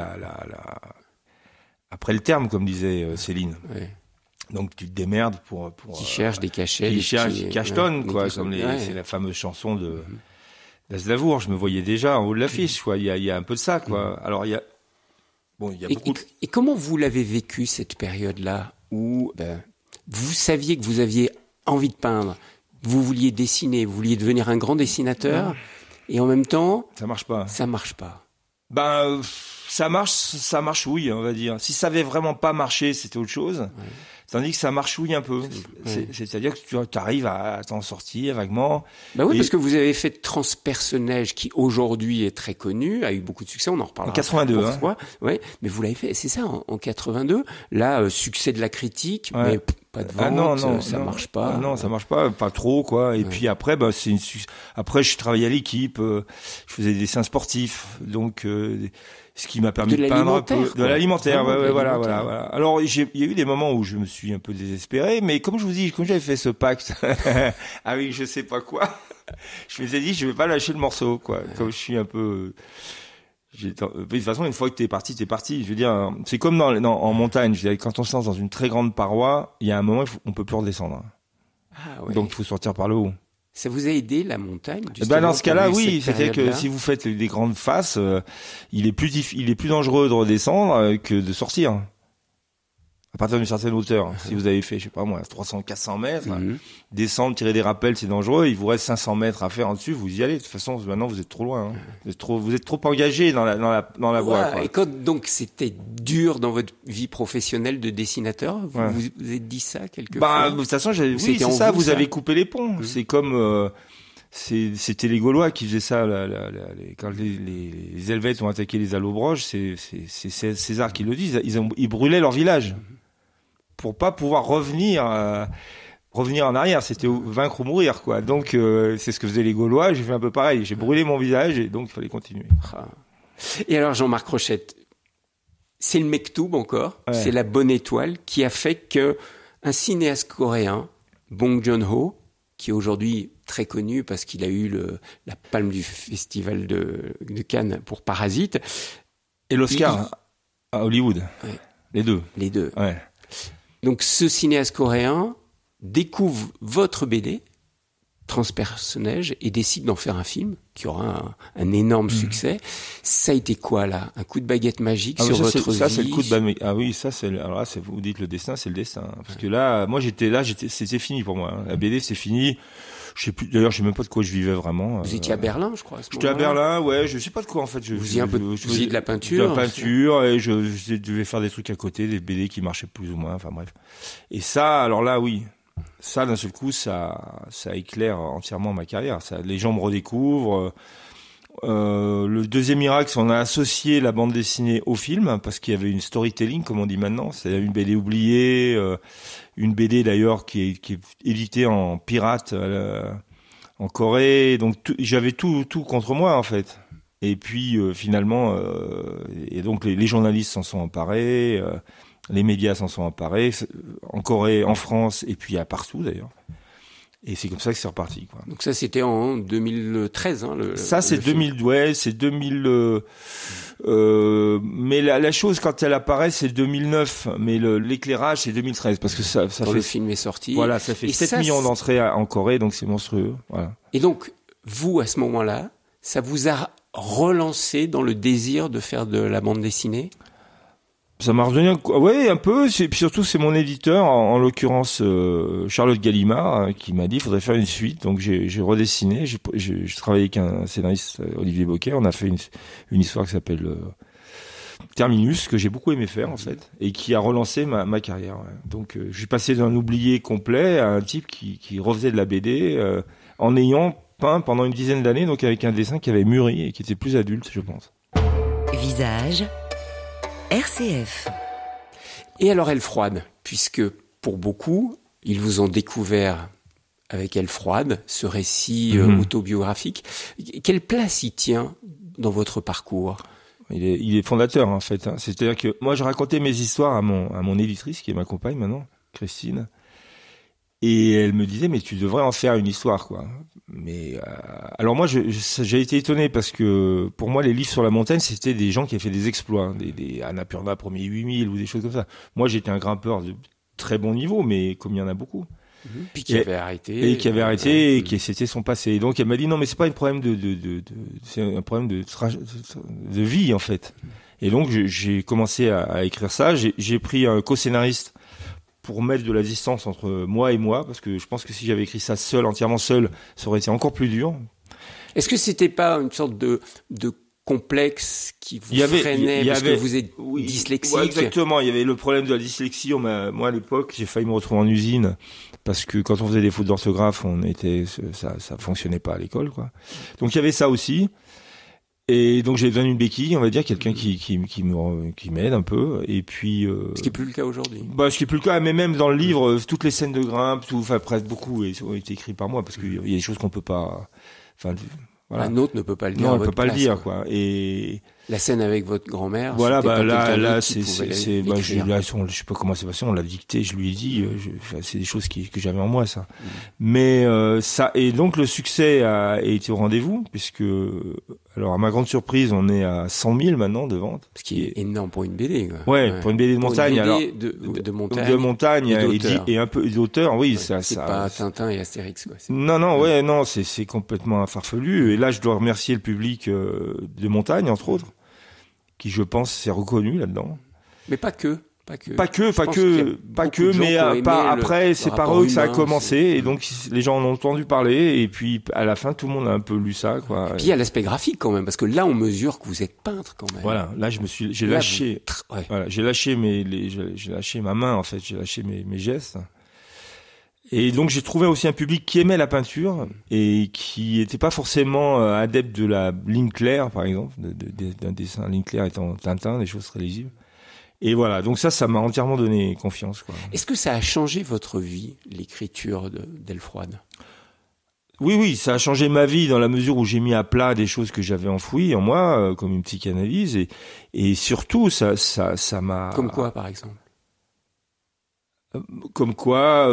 Speaker 3: après le terme, comme disait Céline.
Speaker 2: Ouais.
Speaker 3: Donc tu te démerdes pour
Speaker 2: qui cherchent des cachets,
Speaker 3: qui cachetonnent, quoi, comme c'est la fameuse chanson d'Aznavour. Je me voyais déjà en haut de l'affiche, quoi. Il y a un peu de ça, quoi. Alors il y a beaucoup.
Speaker 2: Et comment vous l'avez vécu, cette période-là où vous saviez que vous aviez envie de peindre, vous vouliez dessiner, vous vouliez devenir un grand dessinateur, et en même temps,
Speaker 3: ça marche pas.
Speaker 2: Ça marche pas.
Speaker 3: Ça marche, oui, on va dire. Si ça avait vraiment pas marché, c'était autre chose. Ouais. Tandis que ça marchouille un peu. C'est-à-dire que tu arrives à t'en sortir vaguement.
Speaker 2: Oui, parce que vous avez fait Transperce-neige, qui aujourd'hui est très connu, a eu beaucoup de succès, on en reparlera.
Speaker 3: En 82, hein.
Speaker 2: Ouais, mais vous l'avez fait, c'est ça, en 82. Là, succès de la critique, mais pas de vente, ça marche pas.
Speaker 3: Non, ça marche pas trop, quoi. Et puis après, après, je travaillais à l'équipe, je faisais des dessins sportifs, donc, ce qui m'a permis de peindre un peu de l'alimentaire. Voilà. Alors, il y a eu des moments où je me suis un peu désespéré, mais comme je vous dis, comme j'avais fait ce pacte avec je sais pas quoi, je me suis dit, je vais pas lâcher le morceau, quoi. Comme je suis un peu, De toute façon, une fois que t'es parti, t'es parti. Je veux dire, c'est comme en montagne. Je veux dire, quand on se lance dans une très grande paroi, il y a un moment, on peut plus redescendre.
Speaker 2: Ah, ouais.
Speaker 3: Donc, il faut sortir par le haut.
Speaker 2: Ça vous a aidé, la montagne,
Speaker 3: Dans ce cas-là, oui. C'est-à-dire que si vous faites des grandes faces, il est plus dangereux de redescendre que de sortir. À partir d'une certaine hauteur. Si vous avez fait, je sais pas moi, 300, 400 mètres, descendre, tirer des rappels, c'est dangereux. Il vous reste 500 mètres à faire en dessus, vous y allez. De toute façon, maintenant, vous êtes trop loin. Hein. Vous êtes trop engagé dans la voie. Quoi.
Speaker 2: Et quand donc c'était dur dans votre vie professionnelle de dessinateur, vous vous êtes dit ça quelque fois?
Speaker 3: De toute façon, oui, c'est ça. Vous avez coupé les ponts. C'est comme c'était les Gaulois qui faisaient ça quand les Helvètes ont attaqué les Allobroges. C'est César qui le dit. Ils brûlaient leur village. Pour pas pouvoir revenir en arrière, c'était vaincre ou mourir, quoi. Donc c'est ce que faisaient les Gaulois. J'ai fait un peu pareil. J'ai brûlé mon village et donc il fallait continuer.
Speaker 2: Et alors Jean-Marc Rochette, c'est le Mektoub encore, c'est la bonne étoile qui a fait que un cinéaste coréen, Bong Joon-ho, qui est aujourd'hui très connu parce qu'il a eu la palme du festival de Cannes pour Parasite,
Speaker 3: et l'Oscar à Hollywood.
Speaker 2: Ouais.
Speaker 3: Les deux. Ouais.
Speaker 2: Donc ce cinéaste coréen découvre votre BD, Transpersonnage, et décide d'en faire un film qui aura un énorme succès. Ça a été quoi là? Un coup de baguette magique sur votre vie?
Speaker 3: Ça c'est le coup de baguette. Ah oui, ça c'est. Alors là, vous dites le destin, c'est le destin. Parce que là, moi c'était fini pour moi. La BD c'est fini. Je sais plus. D'ailleurs, je sais même pas de quoi je vivais vraiment.
Speaker 2: Vous étiez à Berlin, je crois.
Speaker 3: J'étais à Berlin, ouais. Je sais pas de quoi en fait.
Speaker 2: Vous faisiez de la peinture.
Speaker 3: De la peinture et je devais faire des trucs à côté, des BD qui marchaient plus ou moins. Enfin bref. Et ça, alors là, oui. Ça, d'un seul coup, ça éclaire entièrement ma carrière. Ça, les gens me redécouvrent. Le deuxième miracle, c'est on a associé la bande dessinée au film parce qu'il y avait une storytelling, comme on dit maintenant. C'est une BD oubliée, une BD d'ailleurs qui est éditée en pirate en Corée. Donc j'avais tout contre moi en fait. Et puis finalement, et donc les journalistes s'en sont emparés. Les médias s'en sont emparés, en Corée, en France, et puis à partout d'ailleurs. Et c'est comme ça que c'est reparti, quoi.
Speaker 2: Donc ça, c'était en 2013, hein,
Speaker 3: ça, c'est 2000, ouais, c'est 2000, mais la chose, quand elle apparaît, c'est 2009, mais l'éclairage, c'est 2013, parce que ça
Speaker 2: fait. Le film est sorti.
Speaker 3: Voilà, ça fait 7 millions d'entrées en Corée, donc c'est monstrueux, voilà.
Speaker 2: Et donc, vous, à ce moment-là, ça vous a relancé dans le désir de faire de la bande dessinée?
Speaker 3: Ça m'a redonné un peu. Puis surtout, c'est mon éditeur, en l'occurrence Charlotte Gallimard, qui m'a dit il faudrait faire une suite. Donc j'ai redessiné. J'ai travaillé avec un scénariste, Olivier Bocquet. On a fait une histoire qui s'appelle Terminus, que j'ai beaucoup aimé faire en fait, et qui a relancé ma carrière. Ouais. Donc je suis passé d'un oublié complet à un type qui refaisait de la BD en ayant peint pendant une dizaine d'années, donc avec un dessin qui avait mûri et qui était plus adulte, je pense.
Speaker 1: Visage RCF.
Speaker 2: Et alors Elle froide, puisque pour beaucoup, ils vous ont découvert avec Elle froide, ce récit autobiographique. Quelle place il tient dans votre parcours?
Speaker 3: Il est fondateur en fait. Hein. C'est-à-dire que moi je racontais mes histoires à mon éditrice qui est ma compagne maintenant, Christine. Et elle me disait mais tu devrais en faire une histoire quoi. Mais alors moi j'ai été étonné parce que pour moi les livres sur la montagne c'était des gens qui avaient fait des exploits, des Annapurna premier 8000 ou des choses comme ça. Moi j'étais un grimpeur de très bon niveau mais comme il y en a beaucoup.
Speaker 2: Puis qui avait arrêté
Speaker 3: et qui c'était son passé. Et donc elle m'a dit non mais c'est pas un problème c'est un problème de vie en fait. Et donc j'ai commencé à écrire ça. J'ai pris un co-scénariste pour mettre de la distance entre moi et moi, parce que je pense que si j'avais écrit ça seul, entièrement seul, ça aurait été encore plus dur.
Speaker 2: Est-ce que c'était pas une sorte de complexe qui vous freinait parce que vous êtes dyslexique?
Speaker 3: Ouais, exactement, il y avait le problème de la dyslexie. Moi à l'époque, j'ai failli me retrouver en usine parce que quand on faisait des fautes d'orthographe, ça fonctionnait pas à l'école, quoi. Donc il y avait ça aussi. Et donc j'ai besoin d'une béquille, on va dire, quelqu'un qui m'aide un peu. Et puis
Speaker 2: ce qui est plus le cas aujourd'hui.
Speaker 3: Ce qui est plus le cas, mais même dans le livre, toutes les scènes de grimpe, presque beaucoup ont été écrites par moi parce qu'il y a des choses qu'on peut pas. Enfin, voilà.
Speaker 2: Un autre ne peut pas le dire.
Speaker 3: Non, on peut pas le dire, quoi. Et
Speaker 2: La scène avec votre grand-mère.
Speaker 3: Voilà,
Speaker 2: c'était pas
Speaker 3: là,
Speaker 2: quelqu'un d'autre qui
Speaker 3: c'est,
Speaker 2: pouvait
Speaker 3: je
Speaker 2: l'écrire.
Speaker 3: sais pas comment c'est passé, on l'a dicté, je lui ai dit, c'est des choses que j'avais en moi, ça. Mais, ça, et donc le succès a été au rendez-vous, puisque, alors, à ma grande surprise, on est à 100 000 maintenant de ventes.
Speaker 2: Ce qui est énorme pour une BD, quoi.
Speaker 3: Ouais, pour une BD de
Speaker 2: Pour
Speaker 3: montagne,
Speaker 2: une
Speaker 3: alors.
Speaker 2: BD de montagne.
Speaker 3: De montagne,
Speaker 2: et d'auteur.
Speaker 3: et un peu d'auteur, oui,
Speaker 2: Ouais,
Speaker 3: ça,
Speaker 2: c'est
Speaker 3: ça.
Speaker 2: pas Tintin et Astérix, quoi.
Speaker 3: Non, ouais, non, c'est complètement farfelu. Et là, je dois remercier le public, de montagne, entre autres, qui, je pense, s'est reconnu là-dedans.
Speaker 2: Mais pas que.
Speaker 3: Mais après, c'est par eux que ça a commencé, et donc les gens en ont entendu parler, et puis à la fin, tout le monde a un peu lu ça, quoi.
Speaker 2: Et puis il y a l'aspect graphique quand même, parce que là, on mesure que vous êtes peintre quand même.
Speaker 3: Voilà, là, j'ai lâché, voilà, j'ai lâché j'ai lâché ma main, en fait, j'ai lâché mes gestes. Et donc j'ai trouvé aussi un public qui aimait la peinture et qui était pas forcément adepte de la ligne claire, par exemple, d'un dessin ligne claire étant Tintin, des choses très lisibles. Et voilà, donc ça m'a entièrement donné confiance, quoi.
Speaker 2: Est-ce que ça a changé votre vie, l'écriture d'Aile-Froide ?
Speaker 3: Oui, ça a changé ma vie dans la mesure où j'ai mis à plat des choses que j'avais enfouies en moi, comme une psychanalyse, et surtout ça m'a.
Speaker 2: Comme quoi, par exemple ?
Speaker 3: Comme quoi,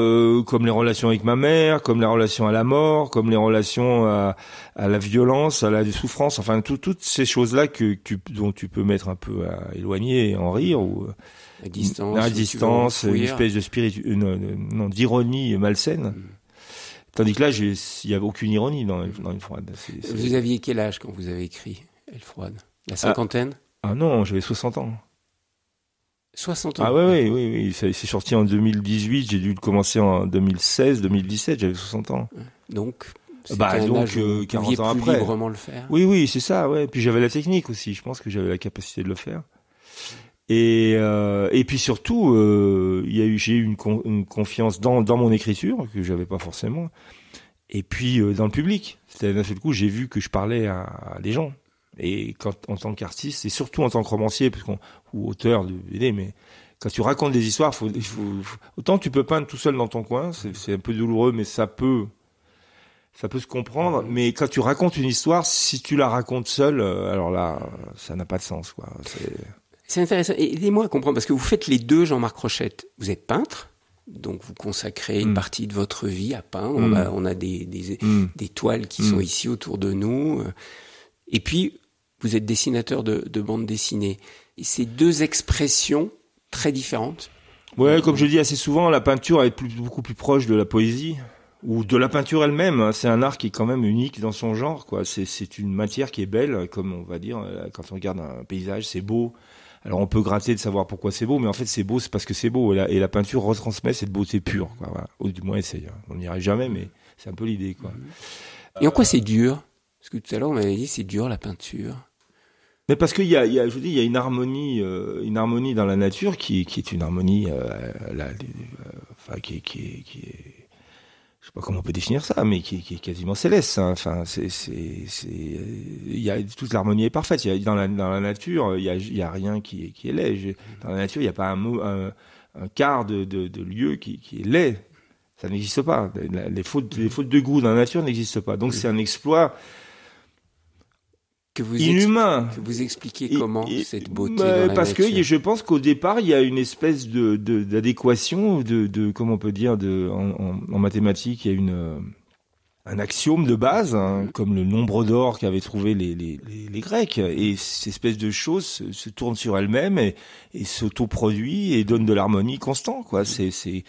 Speaker 3: comme les relations avec ma mère, comme les relations à la mort, comme les relations à la violence, à la souffrance, enfin toutes ces choses-là dont tu peux mettre un peu à éloigner et en rire, ou
Speaker 2: à distance,
Speaker 3: une espèce de d'ironie malsaine. Tandis que là, il y avait aucune ironie dans Aile-Froide.
Speaker 2: Vous aviez quel âge quand vous avez écrit Aile-Froide ? La cinquantaine ?
Speaker 3: Ah non, j'avais 60 ans.
Speaker 2: 60 ans.
Speaker 3: Ah oui. C'est sorti en 2018. J'ai dû le commencer en 2016, 2017. J'avais 60 ans.
Speaker 2: Donc,
Speaker 3: donc 40 ans après.
Speaker 2: Librement le faire.
Speaker 3: Oui, c'est ça. Ouais. Puis j'avais la technique aussi. Je pense que j'avais la capacité de le faire. Et puis surtout, j'ai eu une confiance dans mon écriture que j'avais pas forcément. Et puis dans le public. C'est-à-dire d'un seul coup, j'ai vu que je parlais à des gens. Et en tant qu'artiste, et surtout en tant que romancier, ou auteur de BD, mais quand tu racontes des histoires, autant tu peux peindre tout seul dans ton coin, c'est un peu douloureux, mais ça peut se comprendre. Mais quand tu racontes une histoire, si tu la racontes seul, alors là, ça n'a pas de sens, quoi.
Speaker 2: C'est intéressant. Et aidez-moi à comprendre, parce que vous faites les deux, Jean-Marc Rochette. Vous êtes peintre, donc vous consacrez une partie de votre vie à peindre. On a des toiles qui sont ici autour de nous. Et puis, vous êtes dessinateur de bande dessinée. Et c'est deux expressions très différentes.
Speaker 3: Ouais, comme je dis assez souvent, la peinture est beaucoup plus proche de la poésie ou de la peinture elle-même. C'est un art qui est quand même unique dans son genre, quoi. C'est une matière qui est belle, comme on va dire, quand on regarde un paysage, c'est beau. Alors on peut gratter de savoir pourquoi c'est beau, mais en fait c'est beau, c'est parce que c'est beau. Et la peinture retransmet cette beauté pure, quoi. Voilà. Ou du moins essaye. On n'y arrive jamais, mais c'est un peu l'idée, quoi.
Speaker 2: Et en quoi c'est dur ? Parce que tout à l'heure on m'avait dit c'est dur la peinture.
Speaker 3: Mais parce qu'il y a une harmonie dans la nature qui est une harmonie, qui est, je sais pas comment on peut définir ça, mais qui est quasiment céleste. Hein. Enfin, toute l'harmonie est parfaite. Dans la nature, il y a rien qui est laid. Dans la nature, il n'y a pas un quart de lieu qui est laid. Ça n'existe pas. Les fautes de goût dans la nature n'existent pas. Donc c'est un exploit inhumain.
Speaker 2: Que vous expliquez comment cette beauté dans la
Speaker 3: parce
Speaker 2: nature.
Speaker 3: Que je pense qu'au départ il y a une espèce d'adéquation comment on peut dire en mathématiques, il y a un axiome de base, hein, comme le nombre d'or qu'avaient trouvé les Grecs, et cette espèce de chose se tourne sur elle-même et s'autoproduit et donne de l'harmonie constante, quoi. C'est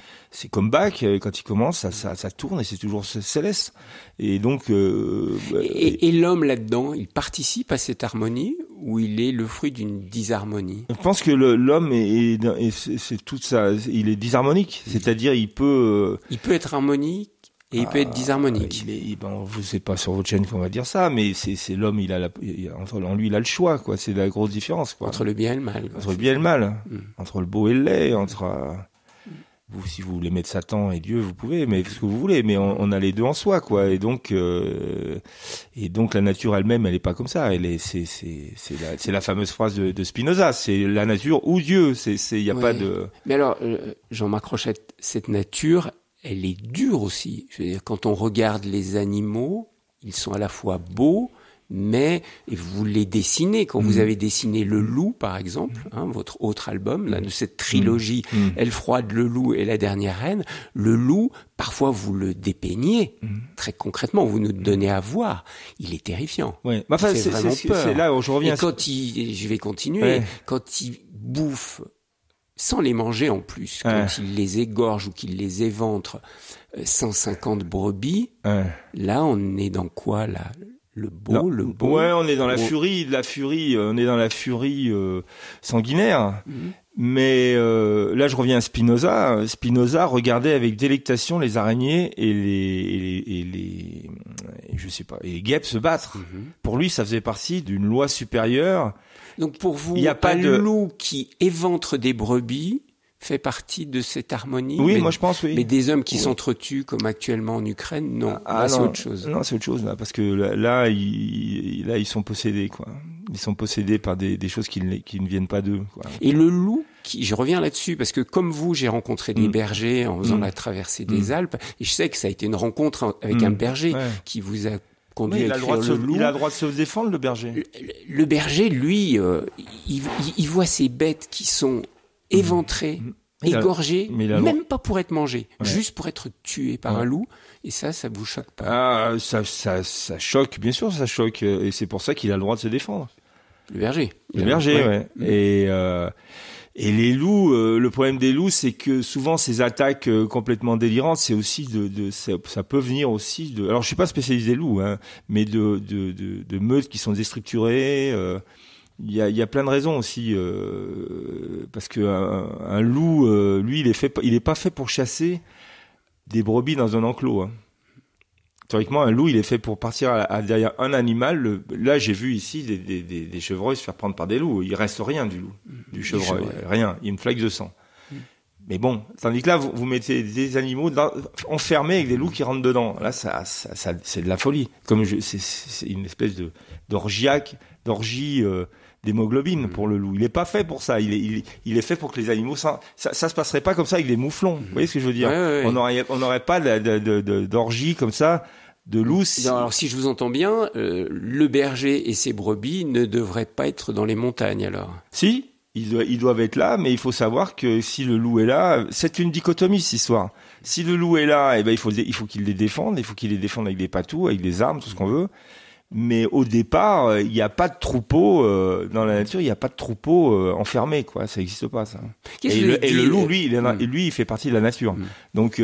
Speaker 3: comme Bach, quand il commence, ça tourne et c'est toujours céleste. Et donc
Speaker 2: et l'homme là-dedans, il participe à cette harmonie ou il est le fruit d'une disharmonie ?
Speaker 3: Je pense que l'homme c'est tout ça, il est disharmonique, c'est-à-dire il peut
Speaker 2: être harmonique. Et il peut être disharmonique.
Speaker 3: Vous c'est pas sur votre chaîne qu'on va dire ça, mais c'est l'homme, en lui il a le choix, quoi. C'est la grosse différence, quoi.
Speaker 2: Entre le bien et le mal.
Speaker 3: Entre le bien et le mal, entre le beau et le laid, vous, si vous voulez mettre Satan et Dieu, vous pouvez, mais ce que vous voulez, mais on a les deux en soi, quoi. Et donc la nature elle-même, elle est pas comme ça. C'est la fameuse phrase de Spinoza. C'est la nature ou Dieu. Il y a pas de.
Speaker 2: Mais alors, Jean-Marc Rochette, cette nature, elle est dure aussi. Je veux dire, quand on regarde les animaux, ils sont à la fois beaux, mais et vous les dessinez. Quand vous avez dessiné Le Loup, par exemple, votre autre album, là, de cette trilogie, Aile-froide, Le Loup et La Dernière Reine, le loup, parfois vous le dépeignez très concrètement, vous nous donnez à voir. Il est terrifiant.
Speaker 3: Ouais.
Speaker 2: Il fait vraiment peur.
Speaker 3: C'est là où je reviens.
Speaker 2: Et je vais continuer, quand il bouffe sans les manger en plus, quand il les égorge ou qu'il les éventre 150 brebis, là on est dans quoi là? Le beau.
Speaker 3: Ouais, on est dans la furie, on est dans la furie sanguinaire. Mais là, je reviens à Spinoza. Spinoza regardait avec délectation les araignées et les guêpes se battre. Pour lui, ça faisait partie d'une loi supérieure.
Speaker 2: Donc pour vous, il n'y a pas de loup qui éventre des brebis fait partie de cette harmonie.
Speaker 3: Oui, moi je pense, oui.
Speaker 2: Mais des hommes qui s'entretuent comme actuellement en Ukraine, non. Là, c'est autre chose.
Speaker 3: Non, c'est autre chose là, parce que là, ils sont possédés, quoi. Ils sont possédés par des choses qui ne viennent pas d'eux, quoi.
Speaker 2: Et le loup, je reviens là-dessus, parce que comme vous, j'ai rencontré des bergers en faisant la traversée des Alpes, et je sais que ça a été une rencontre avec un berger qui vous a conduit à écrire le loup.
Speaker 3: Il a le droit de se défendre, le berger.
Speaker 2: Le berger, lui, il voit ces bêtes qui sont éventrées, égorgées, même pas pour être mangées, juste pour être tuées par un loup. Et ça vous choque pas?
Speaker 3: Ah, ça choque, bien sûr, ça choque. Et c'est pour ça qu'il a le droit de se défendre.
Speaker 2: Le berger.
Speaker 3: Et les loups, le problème des loups, c'est que souvent ces attaques complètement délirantes, c'est aussi ça peut venir aussi de. Alors je suis pas spécialiste des loups, mais de meutes qui sont déstructurées. Il y a plein de raisons aussi, parce que un loup, lui, il est pas fait pour chasser des brebis dans un enclos. Théoriquement, un loup, il est fait pour partir derrière un animal. Là, j'ai vu ici des chevreuils se faire prendre par des loups. Il reste rien du chevreuil, rien. Il y a une flaque de sang. Mais bon, tandis que là, vous mettez des animaux enfermés avec des loups qui rentrent dedans. Là, ça c'est de la folie. C'est une espèce d'orgie d'hémoglobine pour le loup. Il est pas fait pour ça. Il est fait pour que les animaux ça se passerait pas comme ça avec les mouflons. Vous voyez ce que je veux dire? On n'aurait pas d'orgie comme ça de loups.
Speaker 2: Alors si je vous entends bien, le berger et ses brebis ne devraient pas être dans les montagnes alors.
Speaker 3: Si, ils doivent être là, mais il faut savoir que si le loup est là, c'est une dichotomie cette histoire. Si le loup est là, il faut qu'il les défende, il faut qu'il les défende avec des patous, avec des armes, tout ce qu'on veut. Mais au départ, il n'y a pas de troupeau dans la nature, il n'y a pas de troupeau enfermé, quoi. Ça n'existe pas, ça. Et le loup, lui, il fait partie de la nature. Donc,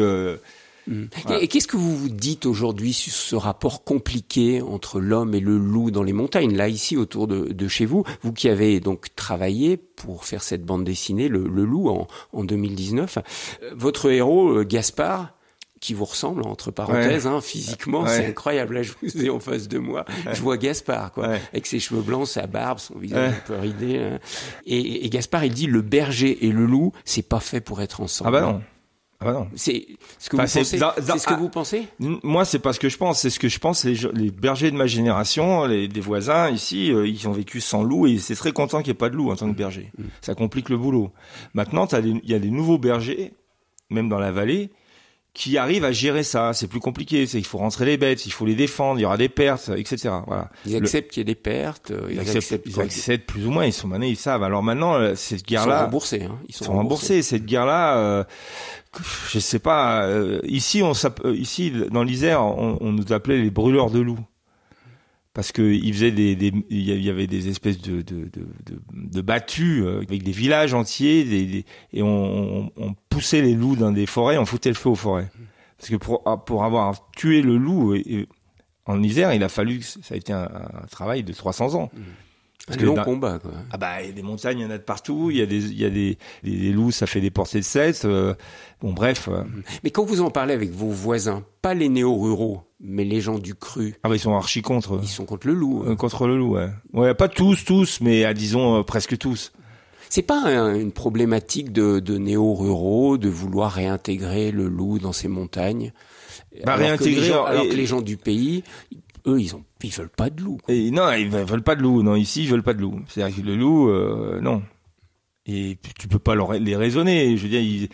Speaker 2: Et qu'est-ce que vous vous dites aujourd'hui sur ce rapport compliqué entre l'homme et le loup dans les montagnes, là, ici, autour de chez vous, vous qui avez donc travaillé pour faire cette bande dessinée, le loup, en 2019. Votre héros, Gaspard, qui vous ressemble, entre parenthèses, physiquement, c'est incroyable. Là, je vous ai en face de moi. Je vois Gaspard, quoi, avec ses cheveux blancs, sa barbe, son visage un peu ridé. Et Gaspard, il dit, le berger et le loup, c'est pas fait pour être ensemble.
Speaker 3: Ah bah non.
Speaker 2: C'est ce que vous pensez. C'est ce que vous pensez?
Speaker 3: Moi, c'est pas ce que je pense. C'est ce que je pense. Les bergers de ma génération, des voisins ici, ils ont vécu sans loup et c'est très content qu'il n'y ait pas de loup en tant que berger. Ça complique le boulot. Maintenant, il y a des nouveaux bergers, même dans la vallée, qui arrivent à gérer ça. C'est plus compliqué. Il faut rentrer les bêtes, il faut les défendre, il y aura des pertes, etc. Voilà.
Speaker 2: Ils acceptent qu'il y ait des pertes.
Speaker 3: Ils acceptent plus ou moins. Ils savent. Alors maintenant, cette guerre-là.
Speaker 2: Ils sont remboursés.
Speaker 3: Cette guerre-là, je sais pas. Ici, dans l'Isère, on nous appelait les brûleurs de loups. Parce que ils faisaient il y avait des espèces de battues avec des villages entiers, et on poussait les loups dans des forêts, on foutait le feu aux forêts. Parce que pour avoir tué le loup en Isère, il a fallu, ça a été un travail de 300 ans.
Speaker 2: Un long combat, quoi.
Speaker 3: Ah bah, il y a des montagnes, il y en a de partout, il y a des loups, ça fait des portées de 7, bon, bref.
Speaker 2: Mais quand vous en parlez avec vos voisins, pas les néo-ruraux, mais les gens du cru.
Speaker 3: Ah bah, ils sont archi contre.
Speaker 2: Ils sont contre le loup.
Speaker 3: Contre le loup, ouais. Ouais, pas tous, mais disons, presque tous.
Speaker 2: C'est pas une problématique de néo-ruraux de vouloir réintégrer le loup dans ces montagnes?
Speaker 3: Bah, réintégrer.
Speaker 2: Alors que les gens du pays, eux, ils veulent pas de loup.
Speaker 3: Non, ils veulent pas de loup. Non, ici, ils veulent pas de loup. C'est-à-dire que le loup, non. Et tu peux pas les raisonner. Je veux dire,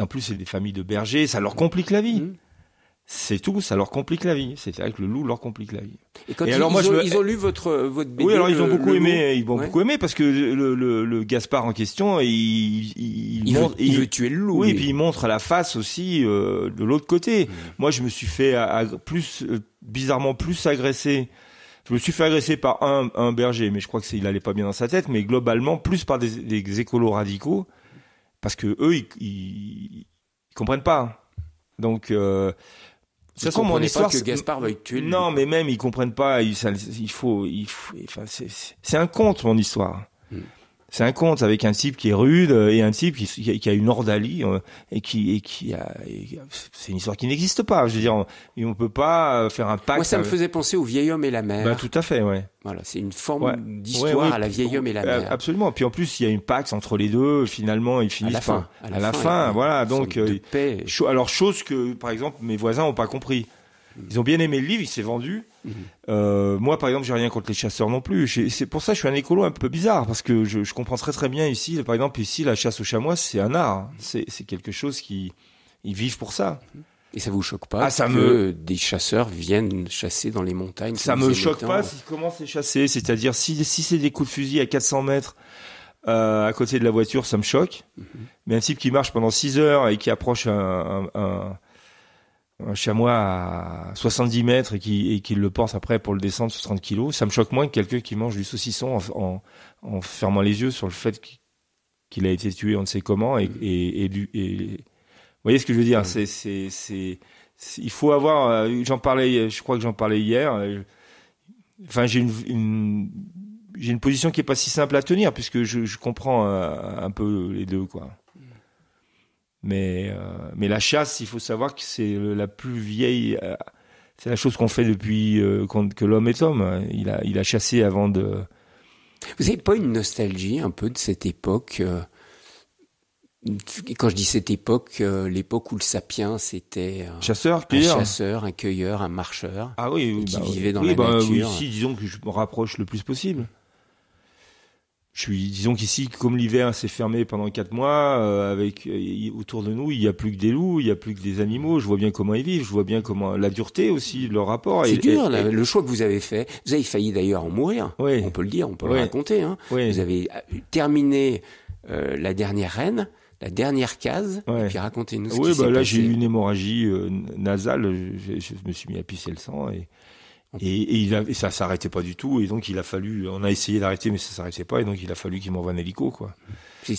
Speaker 3: en plus, c'est des familles de bergers, ça leur complique la vie. c'est tout, ça leur complique la vie. C'est-à-dire que le loup leur complique la vie.
Speaker 2: Et quand ils ont lu votre BD.
Speaker 3: Oui, alors ils ont beaucoup aimé,
Speaker 2: Ouais.
Speaker 3: beaucoup aimé parce que le Gaspard en question, il
Speaker 2: veut tuer le loup.
Speaker 3: Oui,
Speaker 2: lui.
Speaker 3: et puis il montre la face aussi de l'autre côté. Moi, je me suis fait bizarrement plus agresser. Je me suis fait agresser par un berger, mais je crois que il allait pas bien dans sa tête, mais globalement plus par des écolos radicaux parce que eux ils comprennent pas. Donc de toute façon, mon histoire,
Speaker 2: pas que Gaspard veuille tuer le
Speaker 3: non,
Speaker 2: loup.
Speaker 3: mais même ils comprennent pas. Enfin, c'est un conte, mon histoire. C'est un conte avec un type qui est rude et un type qui a une ordalie c'est une histoire qui n'existe pas. Je veux dire, on peut pas faire un pacte.
Speaker 2: Moi, ça me faisait penser au vieil homme et la mer.
Speaker 3: Bah, tout à fait, ouais.
Speaker 2: Voilà, c'est une forme d'histoire à la vieil homme et la mer.
Speaker 3: Absolument. Puis en plus, il y a une pax entre les deux. Finalement, ils finissent à la fin. Voilà. Donc,
Speaker 2: de paix.
Speaker 3: Alors, chose que, par exemple, mes voisins ont pas compris. Ils ont bien aimé le livre, il s'est vendu. Moi, par exemple, j'ai rien contre les chasseurs non plus. C'est pour ça que je suis un écolo un peu bizarre, parce que je comprends très très bien ici. Par exemple, ici, la chasse au chamois, c'est un art. C'est quelque chose ils vivent pour ça.
Speaker 2: Et ça vous choque pas que des chasseurs viennent chasser dans les montagnes?
Speaker 3: Ça me choque pas s'ils commencent à chasser. C'est-à-dire, si c'est des coups de fusil à 400 mètres à côté de la voiture, ça me choque. Mais un type qui marche pendant 6 heures et qui approche un chamois à 70 mètres et qui le porte après pour le descendre sur 30 kilos, ça me choque moins que quelqu'un qui mange du saucisson en fermant les yeux sur le fait qu'il a été tué on ne sait comment et vous voyez ce que je veux dire? Il faut avoir, je crois que j'en parlais hier, enfin j'ai une position qui est pas si simple à tenir puisque je comprends un peu les deux, quoi. Mais la chasse, il faut savoir que c'est la plus vieille, c'est la chose qu'on fait depuis que l'homme est homme. Il a chassé avant de.
Speaker 2: Vous avez pas une nostalgie un peu de cette époque? Quand je dis cette époque, l'époque où le sapien c'était un
Speaker 3: chasseur,
Speaker 2: un cueilleur, un marcheur.
Speaker 3: Ah oui,
Speaker 2: qui vivait dans la nature.
Speaker 3: Oui, ici, disons que je me rapproche le plus possible. Disons qu'ici, comme l'hiver s'est fermé pendant 4 mois, autour de nous, il y a plus que des loups, il y a plus que des animaux. Je vois bien comment ils vivent, je vois bien comment la dureté aussi de leur rapport.
Speaker 2: C'est dur, le choix que vous avez fait. Vous avez failli d'ailleurs en mourir.
Speaker 3: Oui.
Speaker 2: On peut le dire, on peut le raconter. Hein.
Speaker 3: Oui.
Speaker 2: Vous avez terminé la dernière reine, la dernière case, et puis racontez-nous ce qui s'est passé.
Speaker 3: Là, j'ai eu une hémorragie nasale. Je me suis mis à pisser le sang et ça s'arrêtait pas du tout, et donc on a essayé d'arrêter, mais ça s'arrêtait pas, et donc il a fallu qu'il m'envoie un hélico, quoi.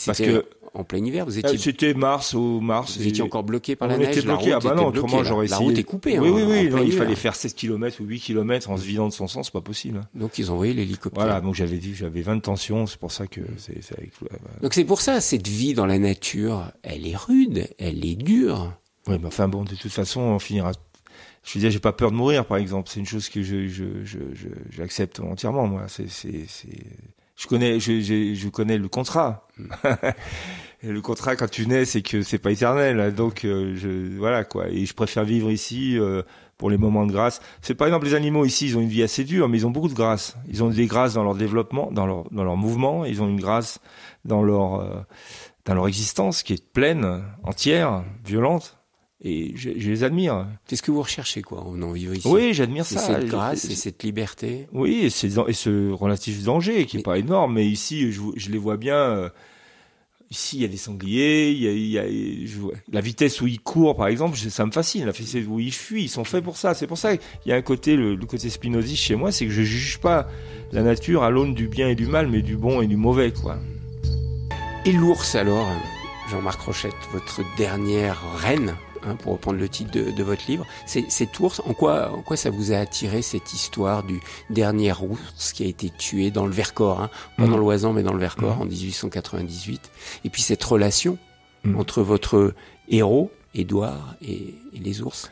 Speaker 2: Parce que en plein hiver,
Speaker 3: c'était mars.
Speaker 2: Vous étiez encore bloqué par la neige.
Speaker 3: On était bloqué. Autrement j'aurais essayé.
Speaker 2: La route est coupée.
Speaker 3: Oui. Il fallait faire 7 km ou 8 km en se vidant de son sang, c'est pas possible.
Speaker 2: Donc ils ont envoyé l'hélicoptère.
Speaker 3: Voilà, donc j'avais 20 tensions, c'est pour ça que
Speaker 2: Donc c'est pour ça, cette vie dans la nature, elle est rude, elle est dure.
Speaker 3: Oui, mais enfin bon, de toute façon, on finira. Je veux dire, j'ai pas peur de mourir, par exemple. C'est une chose que j'accepte entièrement, moi. Je connais le contrat. Et le contrat, quand tu nais, c'est que c'est pas éternel. Donc, voilà, quoi. Et je préfère vivre ici, pour les moments de grâce. C'est par exemple, les animaux ici, ils ont une vie assez dure, mais ils ont beaucoup de grâce. Ils ont des grâces dans leur développement, dans leur mouvement. Ils ont une grâce dans leur existence qui est pleine, entière, violente. Et je les admire.
Speaker 2: C'est ce que vous recherchez, quoi, en venant vivre ici.
Speaker 3: Oui, j'admire ça.
Speaker 2: Cette grâce et cette liberté.
Speaker 3: Oui, et ce relatif danger qui est pas énorme, mais ici, je les vois bien. Ici, il y a des sangliers, il y a la vitesse où ils courent, par exemple, ça me fascine. La vitesse où ils fuient, ils sont faits pour ça. C'est pour ça qu'il y a un côté, le côté spinoziste chez moi, c'est que je juge pas la nature à l'aune du bien et du mal, mais du bon et du mauvais, quoi.
Speaker 2: Et l'ours, alors, Jean-Marc Rochette, votre dernière reine, pour reprendre le titre de votre livre, cet ours, en quoi ça vous a attiré, cette histoire du dernier ours qui a été tué dans le Vercors, pas dans l'Oisans mais dans le Vercors en 1898, et puis cette relation entre votre héros, Édouard, et les ours?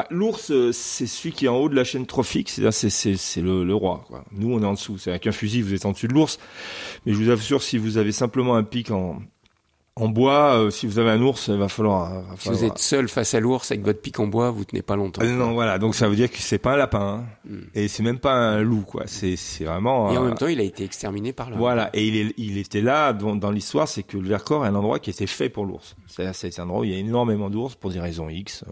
Speaker 3: L'ours, c'est celui qui est en haut de la chaîne trophique, c'est le roi, quoi. Nous, on est en dessous. C'est avec un fusil, vous êtes en dessus de l'ours. Mais je vous assure, si vous avez simplement un pic en bois, si vous avez un ours, il va falloir.
Speaker 2: Si vous êtes seul face à l'ours avec votre pic en bois, vous tenez pas longtemps.
Speaker 3: Non, voilà. Donc ça veut dire que c'est pas un lapin, et c'est même pas un loup, quoi. C'est vraiment.
Speaker 2: Et en même temps, il a été exterminé par l'homme.
Speaker 3: Voilà. Et il était là dans l'histoire, c'est que le Vercors est un endroit qui était fait pour l'ours. C'est-à-dire, c'est un endroit où il y a énormément d'ours pour des raisons X.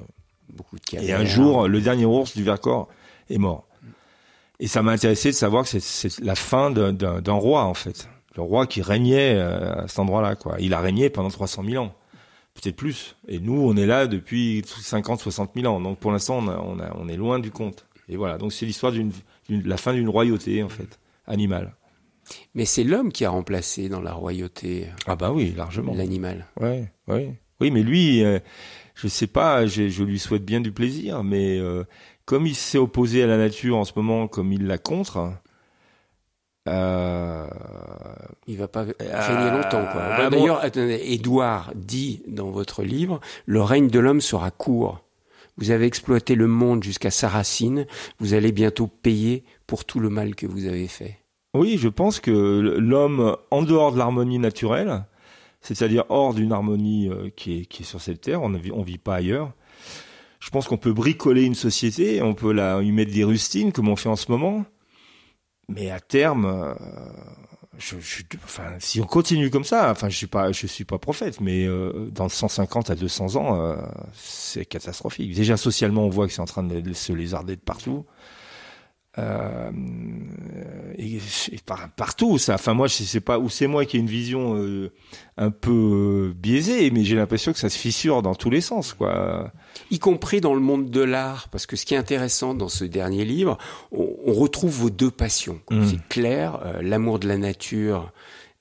Speaker 2: beaucoup de caviar.
Speaker 3: Et un jour, le dernier ours du Vercors est mort. Et ça m'a intéressé de savoir que c'est la fin d'un roi, en fait. Le roi qui régnait à cet endroit-là, quoi. Il a régné pendant 300 000 ans. Peut-être plus. Et nous, on est là depuis 50, 60 000 ans. Donc, pour l'instant, on est loin du compte. Et voilà. Donc, c'est l'histoire de la fin d'une royauté, en fait, animale.
Speaker 2: Mais c'est l'homme qui a remplacé dans la royauté.
Speaker 3: Ah bah oui, largement.
Speaker 2: L'animal.
Speaker 3: Ouais. Oui, mais lui, je sais pas, je lui souhaite bien du plaisir, mais comme il s'est opposé à la nature en ce moment, comme il la contre,
Speaker 2: il va pas régner longtemps, quoi. D'ailleurs, attendez, Édouard dit dans votre livre, le règne de l'homme sera court. Vous avez exploité le monde jusqu'à sa racine. Vous allez bientôt payer pour tout le mal que vous avez fait.
Speaker 3: Oui, je pense que l'homme, en dehors de l'harmonie naturelle, c'est-à-dire hors d'une harmonie qui est sur cette terre, on vit pas ailleurs. Je pense qu'on peut bricoler une société, on peut y mettre des rustines comme on fait en ce moment. Mais à terme, si on continue comme ça, enfin, je suis pas prophète, mais dans 150 à 200 ans, c'est catastrophique. Déjà socialement, on voit que c'est en train de se lézarder de partout. Et partout ça. Enfin moi je sais pas où c'est moi qui ai une vision un peu biaisée, mais j'ai l'impression que ça se fissure dans tous les sens, quoi.
Speaker 2: Y compris dans le monde de l'art, parce que ce qui est intéressant dans ce dernier livre, on retrouve vos deux passions. C'est clair, l'amour de la nature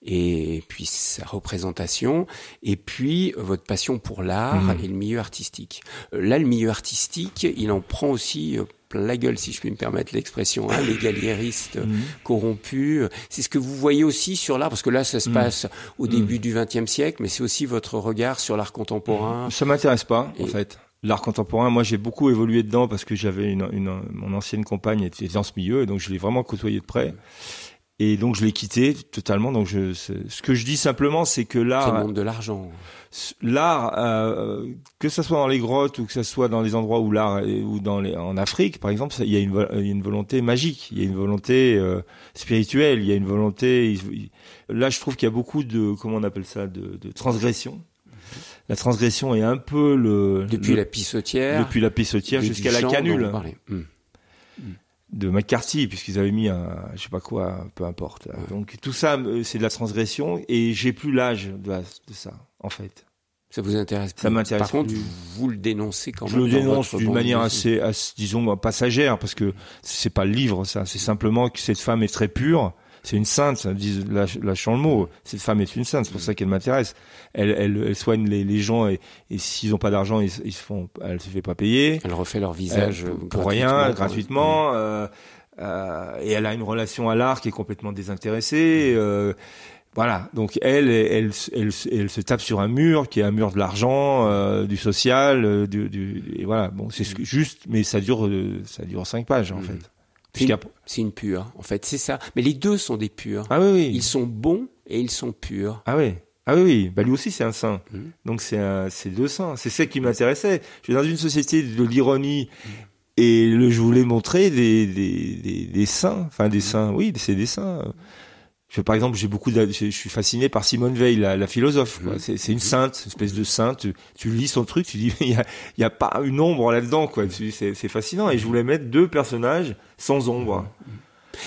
Speaker 2: et puis sa représentation, et puis votre passion pour l'art et le milieu artistique. Là, le milieu artistique, il en prend aussi plein la gueule, si je puis me permettre l'expression, hein, les galliéristes corrompus. C'est ce que vous voyez aussi sur l'art, parce que là, ça se passe au début du XXe siècle, mais c'est aussi votre regard sur l'art contemporain.
Speaker 3: Ça m'intéresse pas, en fait. L'art contemporain, moi, j'ai beaucoup évolué dedans parce que j'avais mon ancienne compagne était dans ce milieu, et donc je l'ai vraiment côtoyé de près. Et donc je l'ai quitté totalement. Donc ce que je dis simplement, c'est que l'art,
Speaker 2: c'est le monde de l'argent.
Speaker 3: L'art, que ça soit dans les grottes ou que ça soit dans les endroits où l'art ou en Afrique, par exemple, il y a une volonté magique, il y a une volonté spirituelle, il y a une volonté. Là, je trouve qu'il y a beaucoup de, comment on appelle ça, de transgression. La transgression est un peu
Speaker 2: depuis la pissotière
Speaker 3: jusqu'à la canule. De McCarthy, puisqu'ils avaient mis je sais pas quoi, peu importe. Ouais. Donc tout ça, c'est de la transgression, et j'ai plus l'âge de ça, en fait.
Speaker 2: Ça vous intéresse plus?
Speaker 3: Ça m'intéresse.
Speaker 2: Par contre, vous le dénoncez quand même.
Speaker 3: Je le dénonce d'une manière assez, disons, passagère, parce que c'est pas le livre, ça. C'est simplement que cette femme est très pure. C'est une sainte, ça dit, lâchons le mot. Cette femme est une sainte, c'est pour ça qu'elle m'intéresse. Elle soigne les gens, et s'ils ont pas d'argent, elle se fait pas payer.
Speaker 2: Elle refait leur visage
Speaker 3: pour rien, gratuitement. Et elle a une relation à l'art qui est complètement désintéressée. Voilà. Donc elle se tape sur un mur qui est un mur de l'argent, du social, et voilà. Bon, c'est juste, mais ça dure 5 pages, en fait.
Speaker 2: C'est une pure, en fait, c'est ça. Mais les deux sont des purs.
Speaker 3: Ah oui.
Speaker 2: Ils sont bons et ils sont purs.
Speaker 3: Ah oui. Bah lui aussi c'est un saint. Donc c'est deux saints. C'est ça qui m'intéressait. Je suis dans une société de l'ironie, et je voulais montrer des saints. Enfin des saints. Oui, c'est des saints. Par exemple, je suis fasciné par Simone Veil, la philosophe. Quoi. C'est une sainte, une espèce de sainte. Tu lis son truc, tu dis il y a pas une ombre là-dedans, quoi. C'est fascinant. Et je voulais mettre deux personnages sans ombre.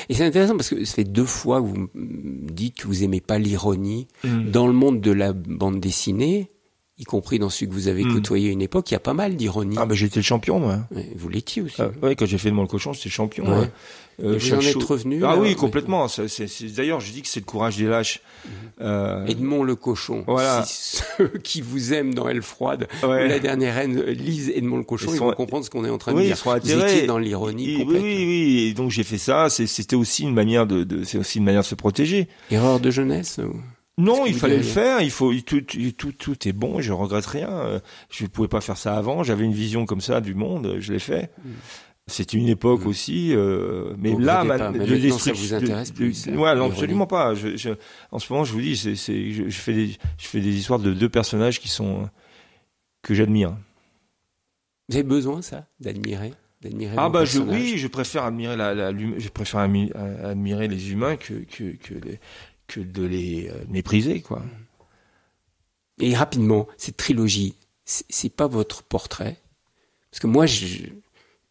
Speaker 2: Et c'est intéressant parce que ça fait 2 fois que vous dites que vous aimez pas l'ironie dans le monde de la bande dessinée, y compris dans celui que vous avez côtoyé à une époque. Il y a pas mal d'ironie.
Speaker 3: Ah j'étais le champion, moi.
Speaker 2: Ouais, vous l'étiez aussi.
Speaker 3: Ouais, quand j'ai fait le cochon, j'étais champion.
Speaker 2: Ouais. Vous en êtes revenu.
Speaker 3: Ah oui, complètement. D'ailleurs, je dis que c'est le courage des lâches.
Speaker 2: Edmond le cochon.
Speaker 3: Voilà.
Speaker 2: Si ceux qui vous aiment dans Elle froide, la dernière reine, lisent Edmond le cochon, ils vont comprendre ce qu'on est en train de dire.
Speaker 3: Ils seront attirés.
Speaker 2: Vous étiez dans l'ironie complète.
Speaker 3: Oui. Et donc j'ai fait ça. C'était aussi une manière c'est aussi une manière de se protéger.
Speaker 2: Erreur de jeunesse.
Speaker 3: Non, il fallait le faire. Tout est bon. Je regrette rien. Je pouvais pas faire ça avant. J'avais une vision comme ça du monde. Je l'ai fait. C'était une époque aussi, mais
Speaker 2: donc
Speaker 3: là,
Speaker 2: de destruction, ça vous intéresse plus.
Speaker 3: Ouais, non, absolument pas. En ce moment, je vous dis, je fais des histoires de 2 personnages que j'admire.
Speaker 2: Vous avez besoin, ça, d'admirer
Speaker 3: oui, je préfère admirer je préfère admirer les humains que de les mépriser, quoi.
Speaker 2: Et rapidement, cette trilogie, c'est pas votre portrait. Parce que moi, je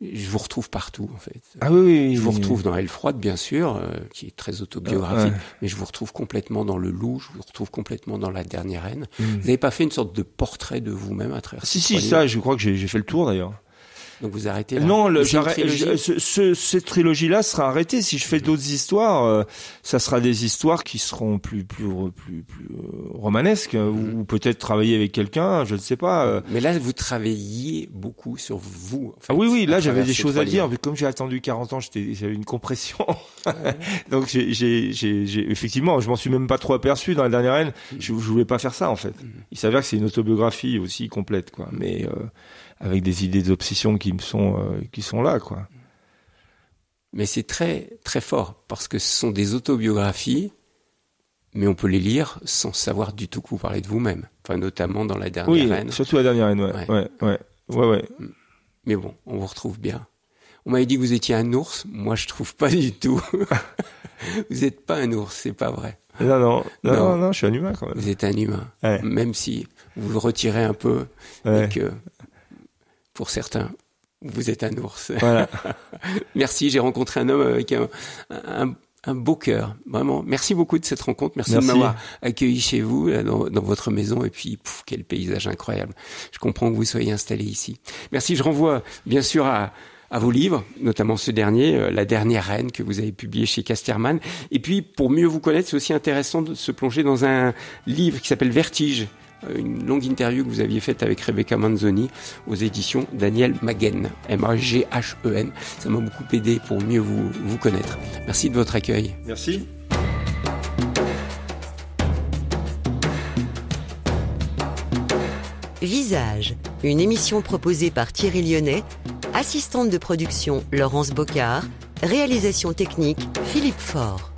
Speaker 2: vous retrouve partout, en fait.
Speaker 3: Ah oui.
Speaker 2: Je vous retrouve dans Elle froide, bien sûr, qui est très autobiographique,
Speaker 3: Ouais.
Speaker 2: mais je vous retrouve complètement dans Le Loup, je vous retrouve complètement dans La Dernière Reine. Vous n'avez pas fait une sorte de portrait de vous-même à travers
Speaker 3: Si,
Speaker 2: ces trois
Speaker 3: ça,
Speaker 2: livres?
Speaker 3: je crois que j'ai fait le tour d'ailleurs.
Speaker 2: Donc vous arrêtez là.
Speaker 3: Non,
Speaker 2: Mais c'est une trilogie.
Speaker 3: cette trilogie-là sera arrêtée. Si je fais d'autres histoires, ça sera des histoires qui seront plus romanesques, ou peut-être travailler avec quelqu'un, je ne sais pas.
Speaker 2: Mais là, vous travailliez beaucoup sur vous. En fait,
Speaker 3: Ah oui, là
Speaker 2: à
Speaker 3: j'avais
Speaker 2: travers
Speaker 3: des
Speaker 2: ces
Speaker 3: choses
Speaker 2: trois
Speaker 3: à dire.
Speaker 2: livres.
Speaker 3: Mais comme j'ai attendu 40 ans, j'avais une compression. Donc effectivement, je m'en suis même pas trop aperçu dans La Dernière Reine. Je voulais pas faire ça en fait. Il s'avère que c'est une autobiographie aussi complète, quoi. Mais avec des idées d'obsession qui sont là, quoi.
Speaker 2: Mais c'est très, très fort, parce que ce sont des autobiographies, mais on peut les lire sans savoir du tout que vous parlez de vous-même. Enfin, notamment dans La Dernière Reine.
Speaker 3: Surtout La Dernière Reine, ouais.
Speaker 2: Mais bon, on vous retrouve bien. On m'avait dit que vous étiez un ours. Moi, je trouve pas du tout. Vous n'êtes pas un ours, c'est pas vrai.
Speaker 3: Non, je suis un humain quand même.
Speaker 2: Vous êtes un humain.
Speaker 3: Ouais.
Speaker 2: Même si vous le retirez un peu,
Speaker 3: Ouais.
Speaker 2: et que, pour certains, vous êtes un ours.
Speaker 3: Voilà.
Speaker 2: Merci, j'ai rencontré un homme avec un beau cœur. Vraiment, merci beaucoup de cette rencontre. Merci de m'avoir accueilli chez vous, là, dans votre maison. Et puis, quel paysage incroyable. Je comprends que vous soyez installé ici. Merci, je renvoie bien sûr à vos livres, notamment ce dernier, La Dernière Reine, que vous avez publié chez Casterman. Et puis, pour mieux vous connaître, c'est aussi intéressant de se plonger dans un livre qui s'appelle Vertige, une longue interview que vous aviez faite avec Rebecca Manzoni aux éditions Daniel Maghen, M-A-G-H-E-N. Ça m'a beaucoup aidé pour mieux vous connaître. Merci de votre accueil.
Speaker 3: Merci.
Speaker 1: Visage, une émission proposée par Thierry Lyonnais, assistante de production Laurence Bocard, réalisation technique Philippe Faure.